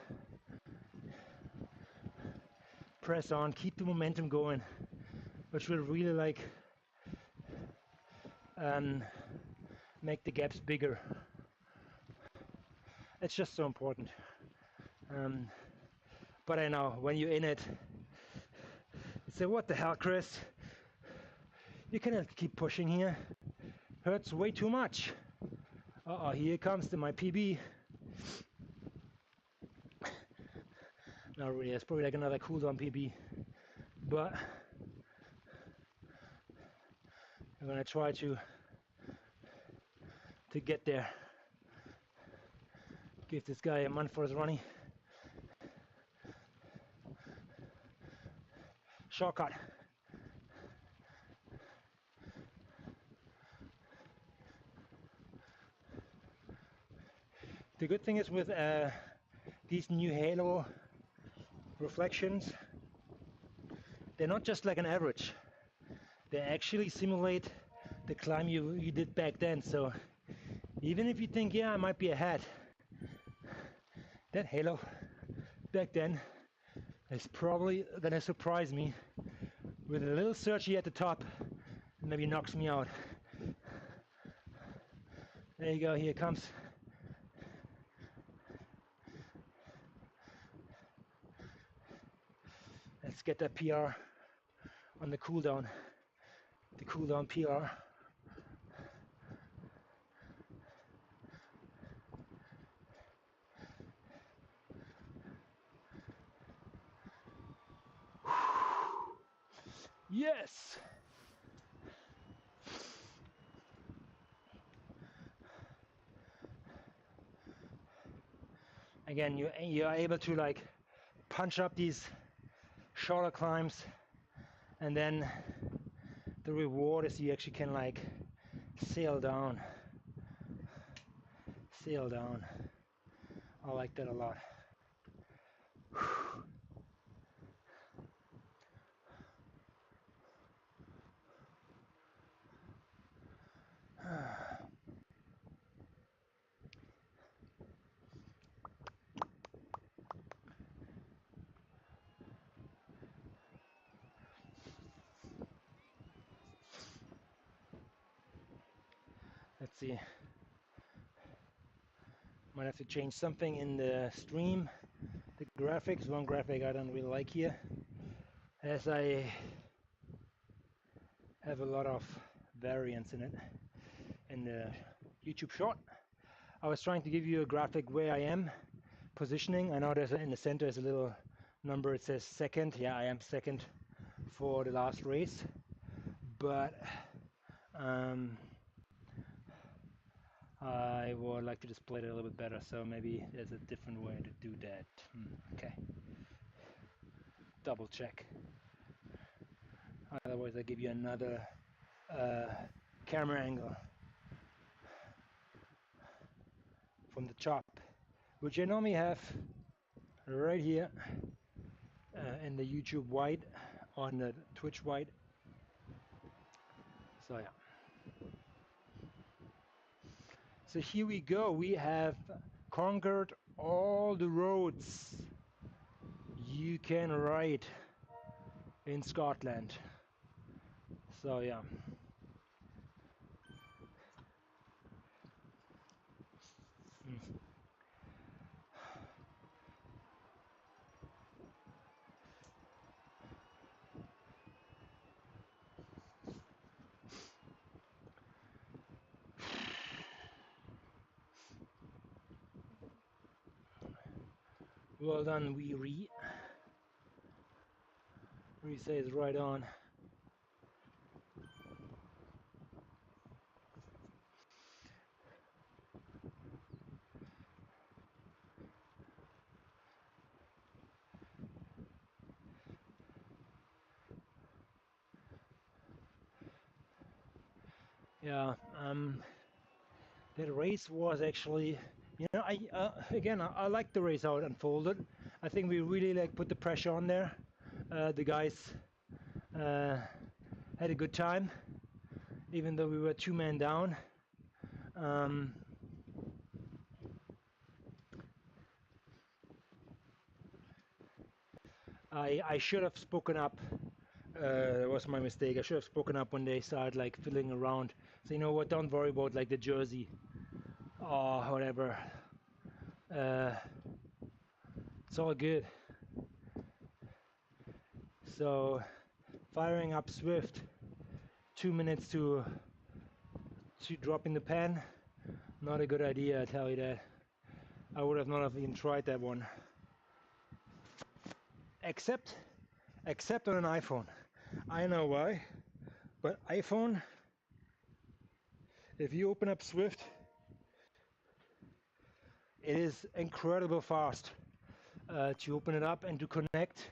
keep the momentum going, which will really like make the gaps bigger. It's just so important. But I know when you're in it, you say, what the hell, Chris? You cannot keep pushing here. Hurts way too much. Uh-oh, here comes my PB. Not really, it's probably like another cooldown PB. But I'm gonna try to get there. Give this guy a month for his running. Shortcut. The good thing is with these new halo reflections, they're not just like an average. They actually simulate the climb you did back then. So even if you think, yeah, I might be ahead, that halo back then is probably gonna surprise me with a little surgy at the top and maybe knocks me out. There you go, here it comes. Let's get that PR on the cooldown. The cooldown PR. Yes! Again, you are able to like punch up these shorter climbs, and then the reward is you actually can like sail down. Sail down. I like that a lot. Let's see. Might have to change something in the stream. The graphics, one graphic I don't really like here, as I have a lot of variance in it in the YouTube short. I was trying to give you a graphic where I am positioning. I know there's in the center is a little number, it says second. Yeah, I am second for the last race, but I would like to display it a little bit better, so maybe there's a different way to do that. Okay, double check. Otherwise I give you another camera angle from the top, which I normally have right here in the YouTube white, on the Twitch white. So yeah. So here we go. We have conquered all the roads you can ride in Scotland. So yeah. Well done, Wee says right on. Yeah, that race was actually, you know, I like the race how it unfolded. I think we really like put the pressure on there. The guys had a good time, even though we were 2 men down. I should have spoken up. That was my mistake. I should have spoken up when they started like fiddling around. So you know what? Don't worry about like the jersey or whatever. It's all good. So firing up Zwift 2 minutes to drop in the pan. Not a good idea, I tell you that. I would have not have even tried that one. Except on an iPhone. I know why, but iPhone, if you open up Zwift, it is incredible fast to open it up and to connect.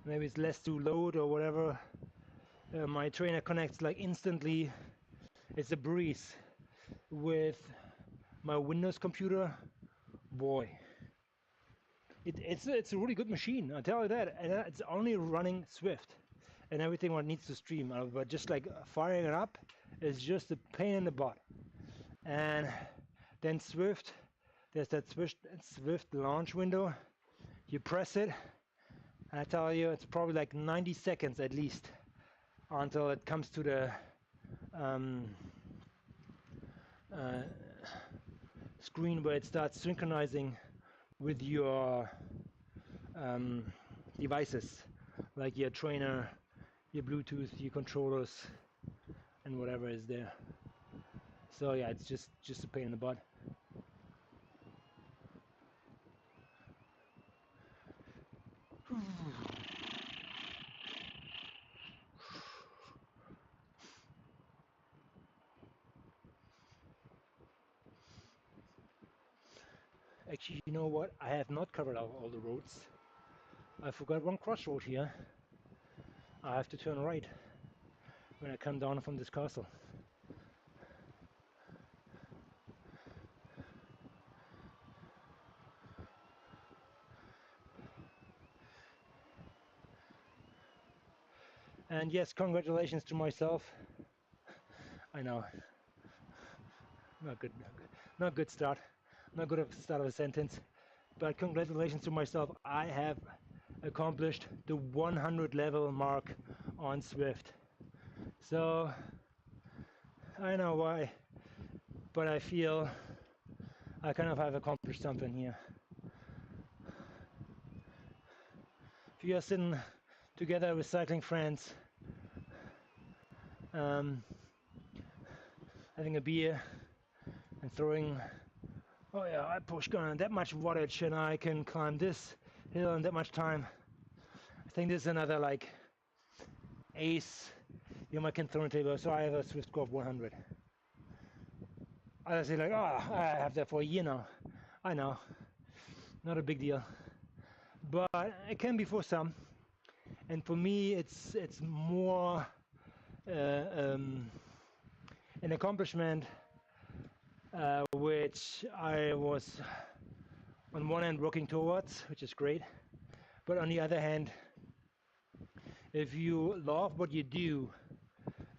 Maybe it's less to load or whatever. My trainer connects like instantly. It's a breeze. With my Windows computer, boy, it's a really good machine, I tell you that. And it's only running Zwift and everything what needs to stream. But just like firing it up is just a pain in the butt. And then Zwift, there's that Zwift launch window. You press it, and I tell you, it's probably like 90 seconds at least until it comes to the screen where it starts synchronizing with your devices, like your trainer, your Bluetooth, your controllers, and whatever is there. So yeah, it's just a pain in the butt. Actually, you know what? I have not covered all the roads. I forgot one crossroad here. I have to turn right when I come down from this castle. And yes, congratulations to myself. I know. Not good start. Not good of start of a sentence. But congratulations to myself. I have accomplished the 100 level mark on Zwift. So I know why, but I feel I kind of have accomplished something here. If you are sitting together with cycling friends, having a beer and throwing, oh yeah, I push on that much wattage and I can climb this hill in that much time. I think this is another like ace you might can throw on the table. So I have a Zwift score of 100. I say like, oh, I have that for a year now. I know, not a big deal, but it can be for some. And for me, it's more an accomplishment which I was on one hand working towards, which is great, but on the other hand, if you love what you do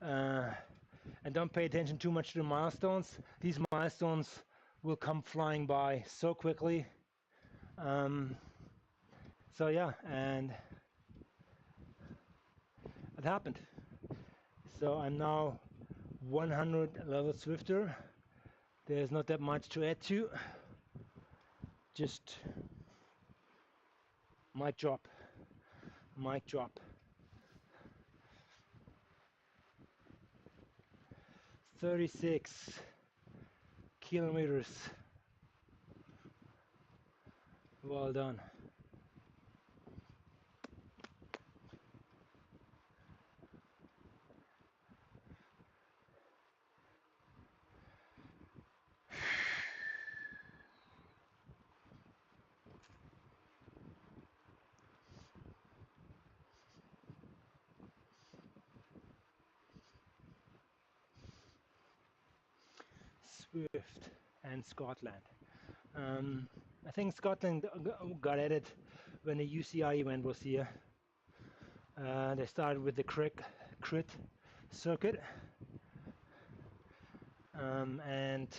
and don't pay attention too much to the milestones, these milestones will come flying by so quickly. So yeah, and it happened. So I'm now 100 level Zwifter. There's not that much to add to. Just mic drop. 36 kilometers. Well done. Zwift and Scotland. I think Scotland got added when the UCI event was here. They started with the crit circuit, and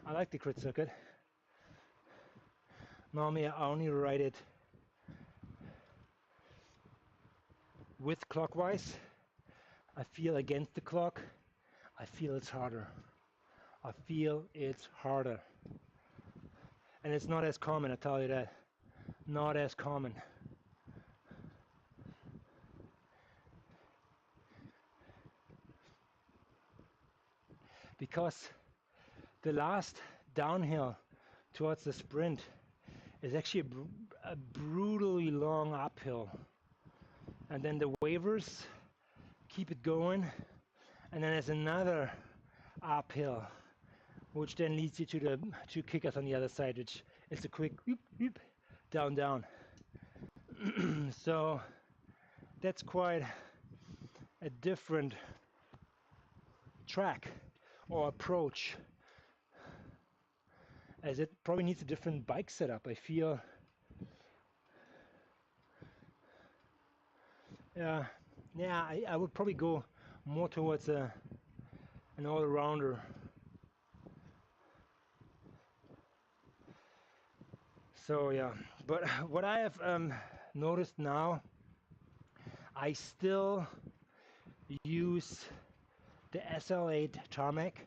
I like the crit circuit. Normally I only ride it with clockwise. I feel against the clock. I feel it's harder. And it's not as common, I tell you that. Not as common. because the last downhill towards the sprint is actually a brutally long uphill, and then the waivers keep it going, and then there's another uphill which then leads you to the two kickers on the other side, which is a quick whoop, whoop, down, down. So that's quite a different track or approach, as it probably needs a different bike setup, I feel. Yeah, I would probably go more towards an all-rounder. So yeah, but what I have noticed now, I still use the SL8 tarmac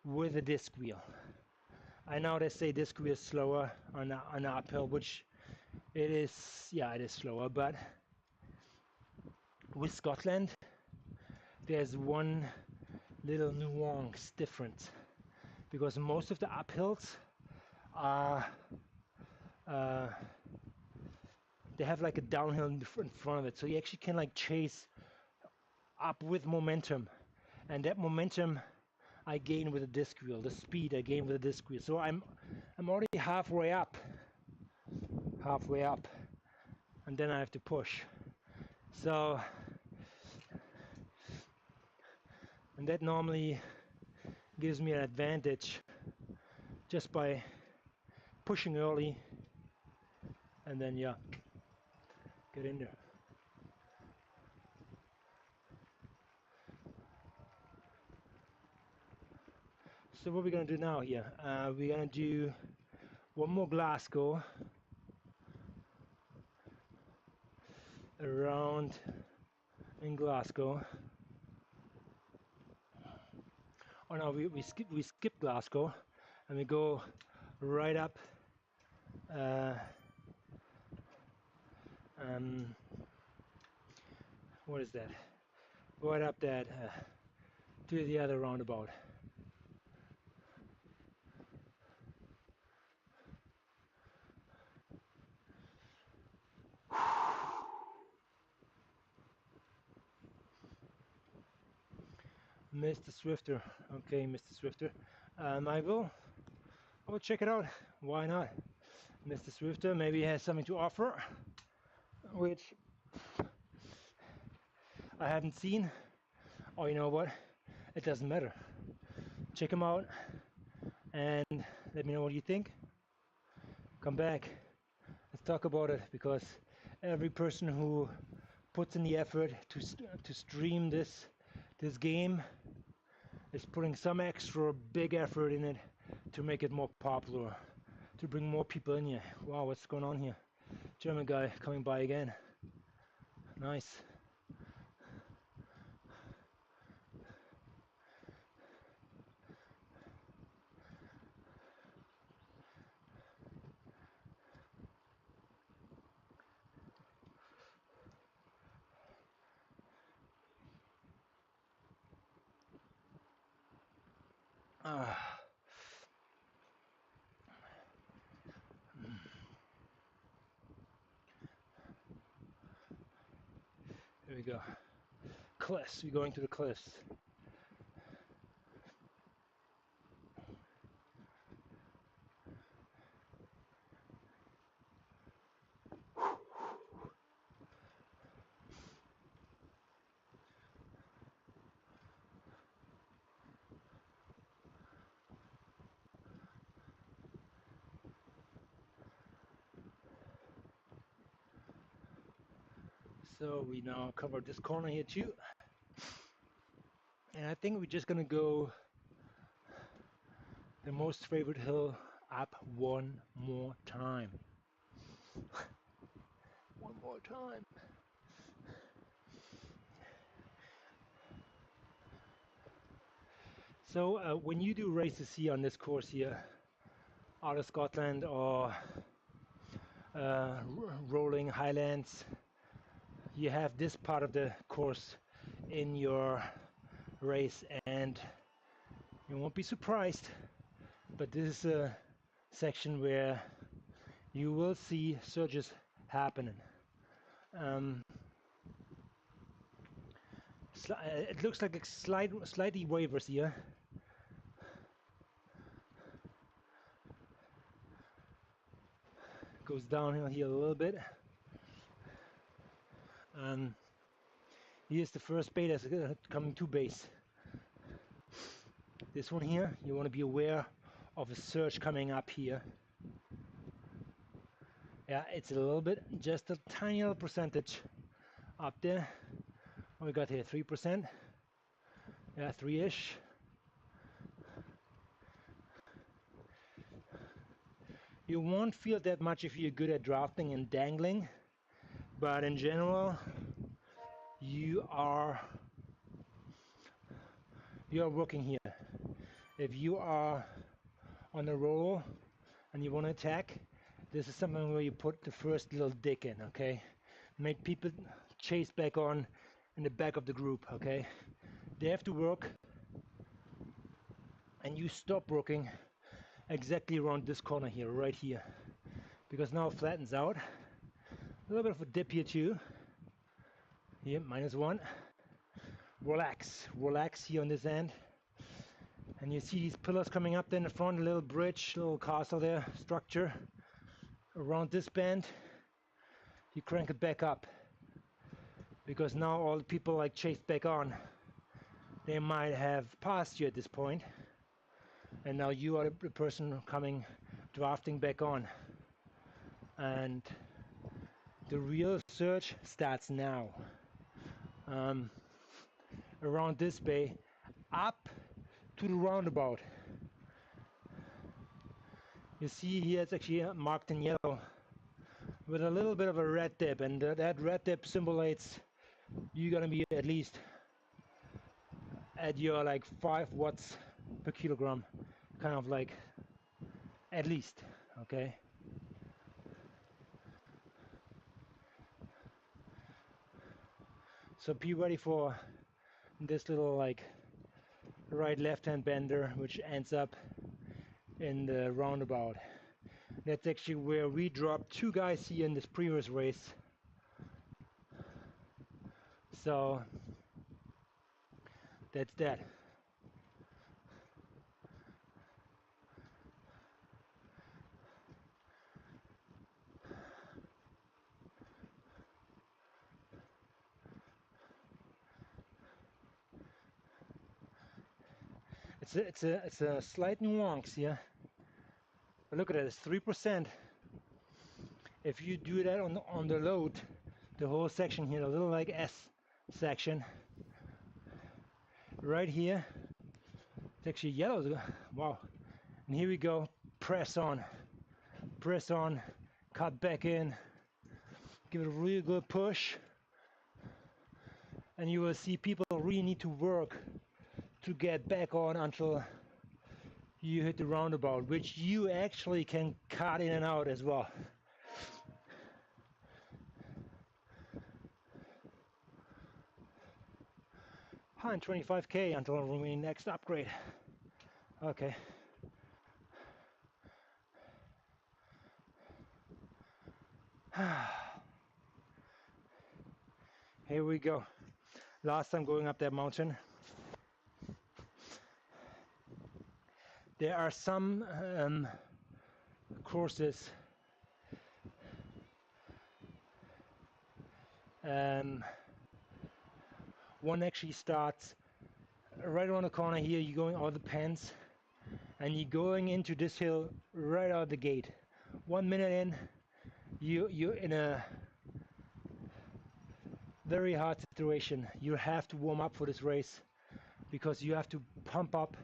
with a disc wheel. I know they say disc wheel is slower on the uphill, which it is. Yeah, it is slower, but with Scotland, there's one little nuance difference, because most of the uphills are they have like a downhill in front of it, so you actually can like chase up with momentum, and that momentum I gain with a disc wheel. The speed I gain with a disc wheel. So I'm already halfway up, and then I have to push. So, and that normally gives me an advantage just by pushing early, and then yeah, get in there. So what we're gonna do now here? We're gonna do one more Glasgow around in Glasgow. Oh no, we skip Glasgow, and we go right up. What is that? Right up that to the other roundabout. Mr. Zwifter. Okay, Mr. Zwifter. I will check it out. Why not? Mr. Zwifter maybe has something to offer, which I haven't seen. Or you know what? It doesn't matter. Check him out and let me know what you think. Come back. Let's talk about it, because every person who puts in the effort to stream this game is putting some extra big effort in it to make it more popular, to bring more people in here. Wow, what's going on here? German guy coming by again. Nice. Here we go. Cliffs. We're going to the cliffs. So we now covered this corner here too. And I think we're just gonna go the most favorite hill up one more time. One more time. So when you do races here on this course here, out of Scotland or rolling highlands, you have this part of the course in your race, and you won't be surprised, but this is a section where you will see surges happening. It looks like it's slightly wavers here. Goes downhill here a little bit. Here's the first bay that's coming to base. This one here, you want to be aware of a surge coming up here. Yeah, it's a little bit, just a tiny little percentage up there. What we got here, 3%. Yeah, 3-ish. You won't feel that much if you're good at drafting and dangling, but in general, you are working here. If you are on a roll and you want to attack, this is something where you put the first little dick in, okay? Make people chase back on in the back of the group, okay? They have to work, and you stop working exactly around this corner here, right here, because now it flattens out. A little bit of a dip here too. Here, -1. Relax here on this end. And you see these pillars coming up there in the front, a little bridge, little castle there, structure. Around this bend, you crank it back up. Because now all the people like chased back on. They might have passed you at this point. And now you are the person coming, drafting back on. And the real surge starts now. Around this bay, up to the roundabout. You see here it's actually marked in yellow with a little bit of a red dip, and that red dip symbolizes you're gonna be at least at your like 5 watts per kilogram, kind of like at least, okay? So be ready for this little like right left hand bender which ends up in the roundabout. That's actually where we dropped 2 guys here in this previous race. So that's that. It's a slight nuance here. But look at it, it's 3%. If you do that on the load, the whole section here, a little like S section, right here, it's actually yellow. Wow. And here we go, press on, cut back in, give it a really good push, and you will see people really need to work to get back on until you hit the roundabout, which you actually can cut in and out as well. $125K until we next upgrade. Okay. Here we go. Last time going up that mountain. There are some courses one actually starts right around the corner here. You're going out the pens and you're going into this hill right out the gate. 1 minute in, you're in a very hard situation. You have to warm up for this race because you have to pump up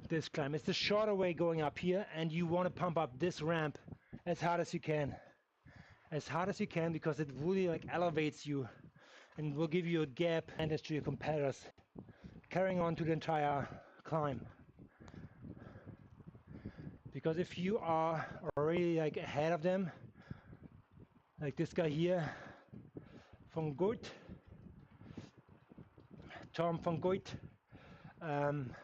this climb. It's the shorter way going up here, and you want to pump up this ramp as hard as you can. As hard as you can, because it really like elevates you and will give you a gap advantage to your competitors carrying on to the entire climb. Because if you are already like ahead of them, like this guy here, Tom van Goit, and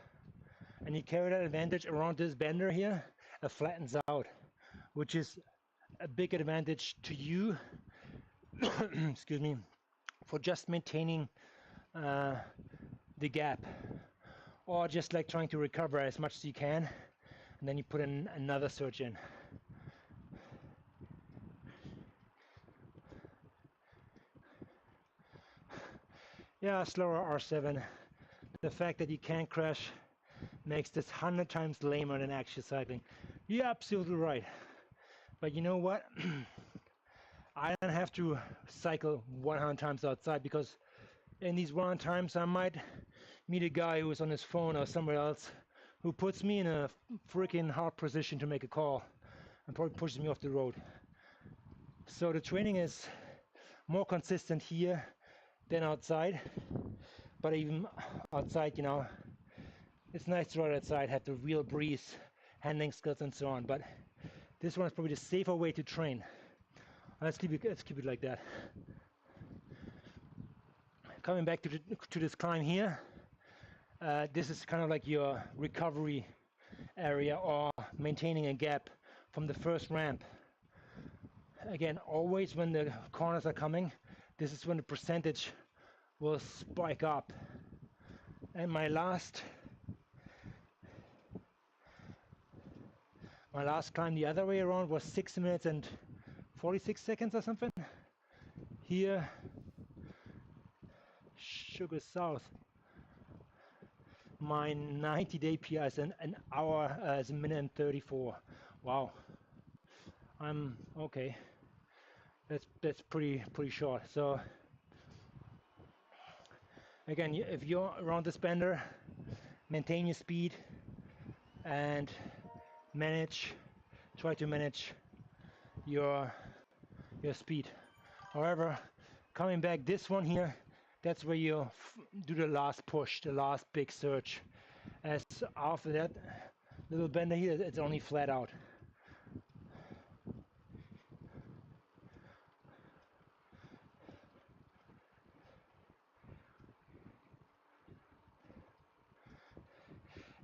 you carry that advantage around this bender here. It flattens out, which is a big advantage to you. Excuse me, for just maintaining the gap, or just like trying to recover as much as you can, and then you put in another surge in. Yeah, slower R7. The fact that you can't crash makes this 100 times lamer than actual cycling. You're absolutely right. But you know what? I don't have to cycle 100 times outside, because in these 100 times I might meet a guy who is on his phone or somewhere else who puts me in a freaking hard position to make a call and probably pushes me off the road. So the training is more consistent here than outside. But even outside, you know, it's nice to ride outside, have the real breeze, handling skills and so on. But this one is probably the safer way to train. Let's keep it like that. Coming back to this climb here, this is kind of like your recovery area, or maintaining a gap from the first ramp. Again, always when the corners are coming, this is when the percentage will spike up. And my last climb the other way around was 6 minutes and 46 seconds or something. Here, Sugar South, my 90-day PR is an hour, is a minute and 34. Wow, I'm okay. That's pretty short. So again, if you're around this bender, maintain your speed and try to manage your speed. However, coming back this one here, that's where you do the last push, the last big surge. As after that little bender here, it's only flat out.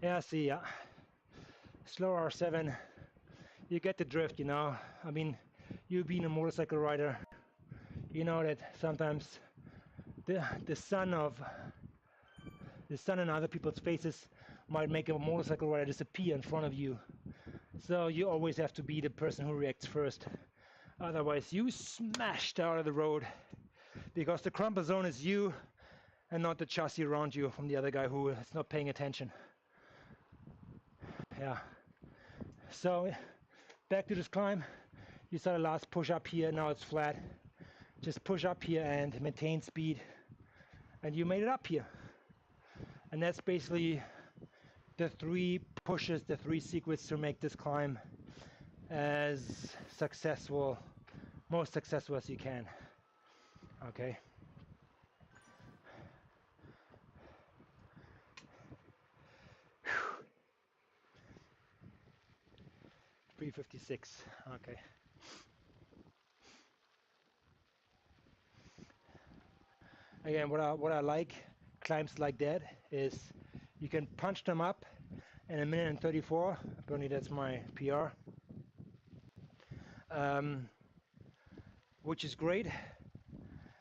Yeah, see, slower R7, you get the drift, you know. I mean, you being a motorcycle rider, you know that sometimes the sun in other people's faces might make a motorcycle rider disappear in front of you. So you always have to be the person who reacts first. Otherwise, you smashed out of the road, because the crumple zone is you and not the chassis around you from the other guy who is not paying attention. Yeah. So back to this climb. You saw the last push up here. Now it's flat. Just push up here and maintain speed, and you made it up here. And that's basically the 3 pushes, the 3 secrets to make this climb as successful, most successful as you can. Okay. Whew. 356. Okay. Again, what I like climbs like that is you can punch them up in a minute and 34. Apparently that's my PR, which is great,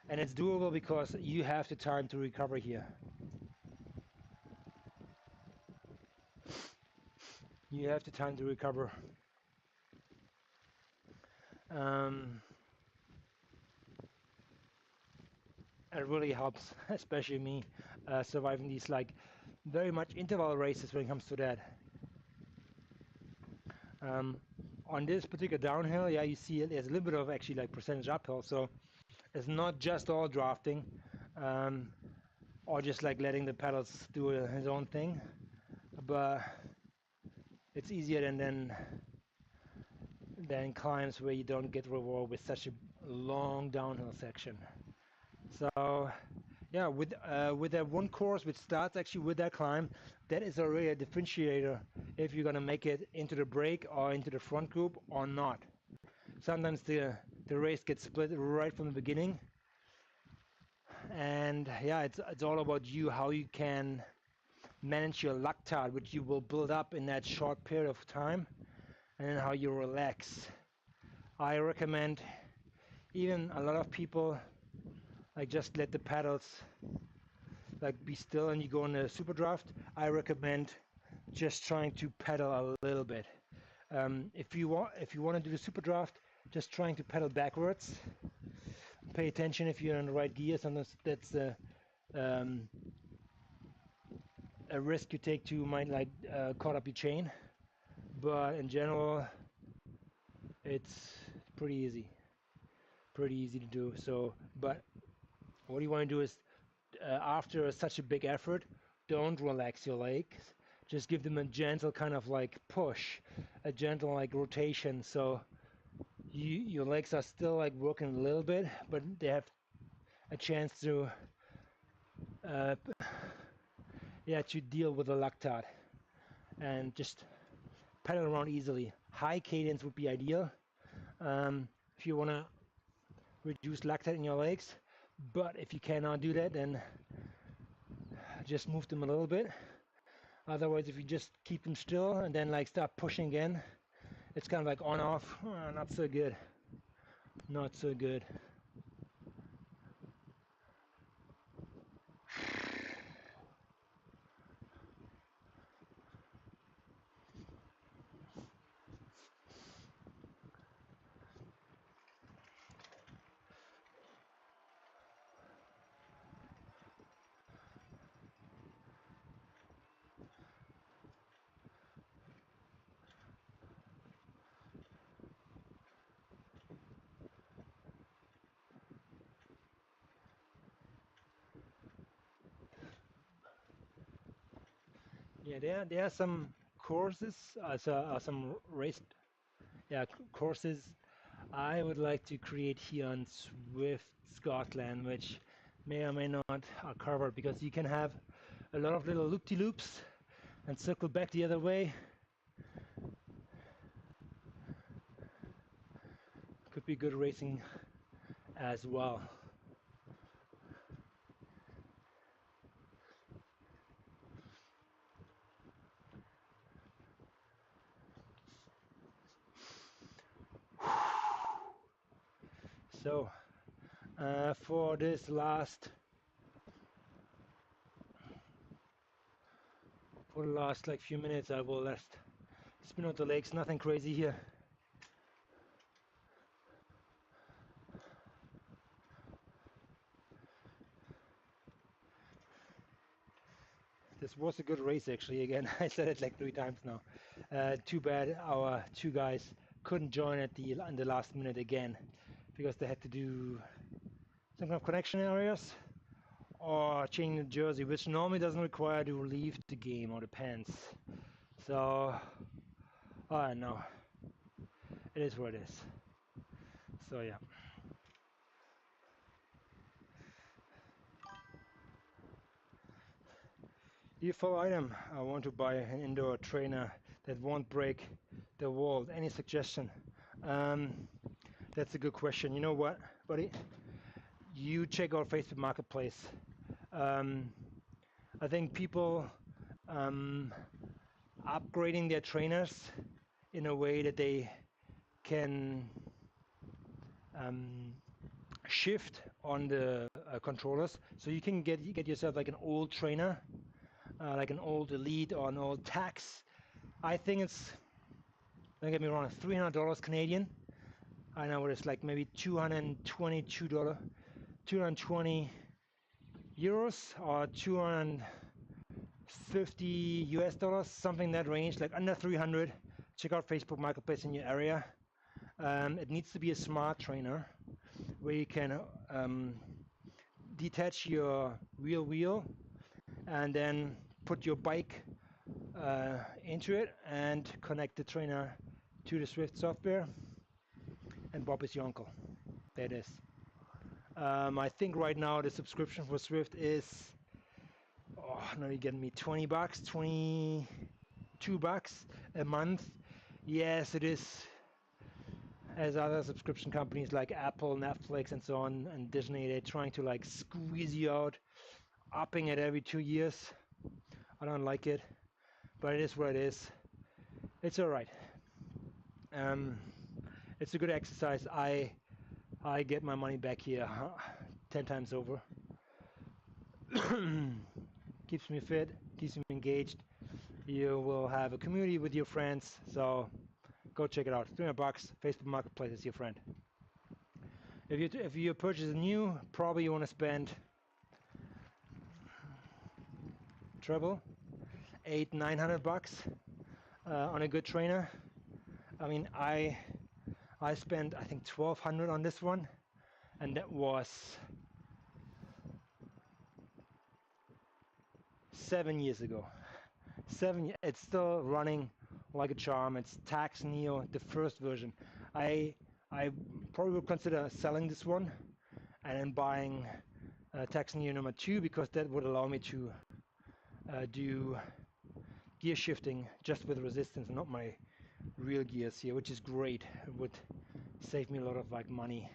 and it's doable because you have the time to recover here. You have the time to recover. It really helps, especially me, surviving these like very much interval races when it comes to that. On this particular downhill, yeah, you see there's a little bit of actually like percentage uphill, so it's not just all drafting, or just like letting the pedals do his own thing, but it's easier than climbs where you don't get rewarded with such a long downhill section. So yeah, with that one course which starts actually with that climb, that is already a differentiator if you're gonna make it into the break or into the front group or not. Sometimes the race gets split right from the beginning, and yeah, it's all about you, how you can manage your lactate, which you will build up in that short period of time, and then how you relax. I recommend, even a lot of people like just let the pedals like be still and you go in a super draft. I recommend just trying to pedal a little bit. If you want to do the super draft, just trying to pedal backwards. Pay attention if you're in the right gear. Sometimes that's a risk you take to might like caught up your chain, but in general it's pretty easy to do. So but what you want to do is after such a big effort, don't relax your legs, just give them a gentle kind of like push, a gentle like rotation, so your legs are still like working a little bit, but they have a chance to to deal with the lactate and just pedal around easily. High cadence would be ideal if you want to reduce lactate in your legs, but if you cannot do that, then just move them a little bit. Otherwise, if you just keep them still and then like start pushing again, it's kind of like on off. Not so good. Not so good. Yeah, there are some courses, some race, courses I would like to create here on Zwift Scotland, which may or may not are covered, because you can have a lot of little loop-de-loops and circle back the other way. Could be good racing as well. So for this last like few minutes, I will just spin out the legs. Nothing crazy here. This was a good race actually. Again, I said it like 3 times now. Too bad our 2 guys couldn't join at in the last minute again, because they had to do some kind of connection areas or changing the jersey, which normally doesn't require to leave the game or the pants. So I don't know. It is what it is. So yeah. Default item, I want to buy an indoor trainer that won't break the wall. Any suggestion? That's a good question. You know what, buddy? You check out Facebook Marketplace. I think people upgrading their trainers in a way that they can shift on the controllers, so you can get yourself like an old trainer, like an old Elite or an old Tax. I think it's, don't get me wrong, $300 Canadian. I know it's like maybe $220 euros or 250 US dollars, something in that range, like under 300. Check out Facebook Marketplace in your area. It needs to be a smart trainer where you can detach your rear wheel and then put your bike into it and connect the trainer to the Zwift software, and Bob is your uncle. There it is. I think right now the subscription for Zwift is, now you're getting me, $20, $22 a month. Yes, it is. As other subscription companies like Apple, Netflix, and so on, and Disney, they're trying to like squeeze you out, upping it every 2 years. I don't like it, but it is what it is. It's all right. It's a good exercise. I get my money back here 10 times over. Keeps me fit, keeps me engaged. You will have a community with your friends, so go check it out. $300, Facebook Marketplace is your friend. If you purchase a new, probably you want to spend treble, $800-900 on a good trainer. I mean, I spent I think $1,200 on this one, and that was 7 years ago. It's still running like a charm. It's Tax Neo, the first version. I probably would consider selling this one and then buying Tax Neo number 2, because that would allow me to do gear shifting just with resistance, not my real gears here, which is great. It would save me a lot of like money.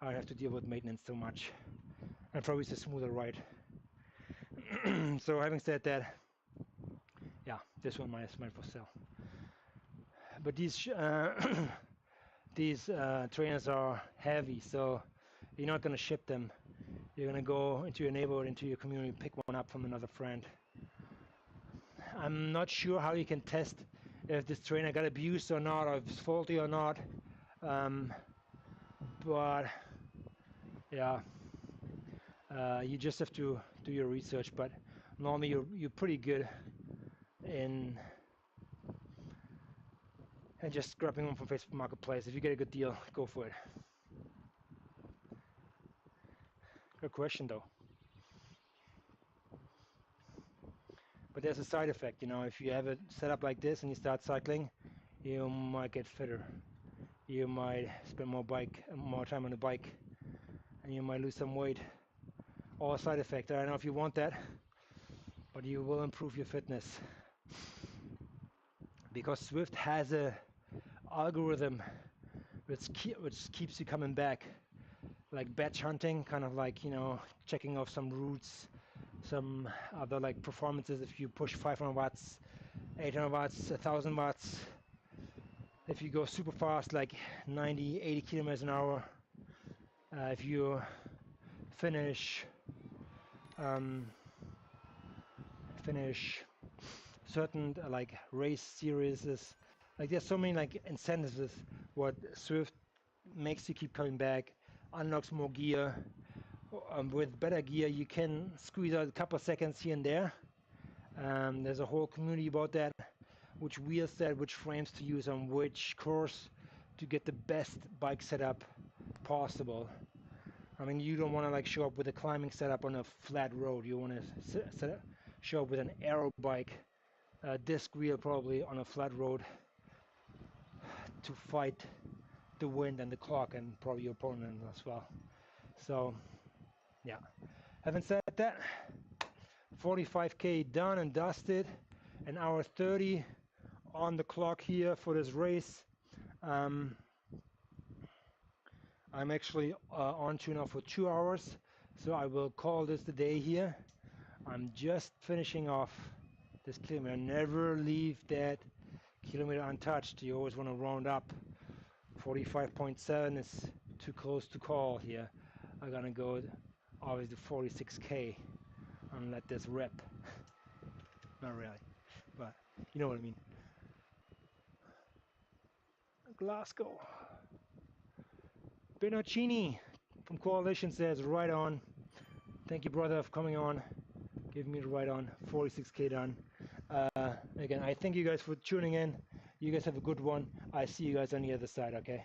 I have to deal with maintenance so much, and probably it's a smoother ride. So having said that, yeah, this one might for sale. But these trainers are heavy, so you're not going to ship them. You're going to go into your neighborhood, into your community, pick one up from another friend. I'm not sure how you can test if this trainer got abused or not, or if it's faulty or not. But yeah, you just have to do your research. But normally you're pretty good in and just grabbing one from Facebook Marketplace. If you get a good deal, go for it. Good question though. But there's a side effect, you know. If you have it set up like this and you start cycling, you might get fitter. You might spend more time on the bike, and you might lose some weight. All a side effect. I don't know if you want that, but you will improve your fitness. Because Zwift has a algorithm which keeps you coming back, like batch hunting, kind of like, you know, checking off some routes, some other like performances. If you push 500 watts, 800 watts, 1000 watts, if you go super fast, like 90, 80 kilometers an hour, if you finish certain like race series, like there's so many like incentives what Zwift makes you keep coming back, unlocks more gear. With better gear you can squeeze out a couple of seconds here and there. There's a whole community about that, which wheels set, which frames to use on which course to get the best bike setup possible. I mean, you don't want to like show up with a climbing setup on a flat road. You want to show up with an aero bike, disc wheel probably on a flat road, to fight the wind and the clock and probably your opponent as well. So yeah, having said that, 45k done and dusted, an hour 30 on the clock here for this race. I'm actually on tune now for 2 hours, so I will call this the day here. I'm just finishing off this kilometer. Never leave that kilometer untouched. You always want to round up. 45.7 is too close to call here. I'm gonna go obviously 46k and let this rip. Not really, but you know what I mean. Glasgow. Benocini from Coalition says, right on. Thank you, brother, for coming on. Give me the right on. 46k done. Again, I thank you guys for tuning in. You guys have a good one. I see you guys on the other side, okay?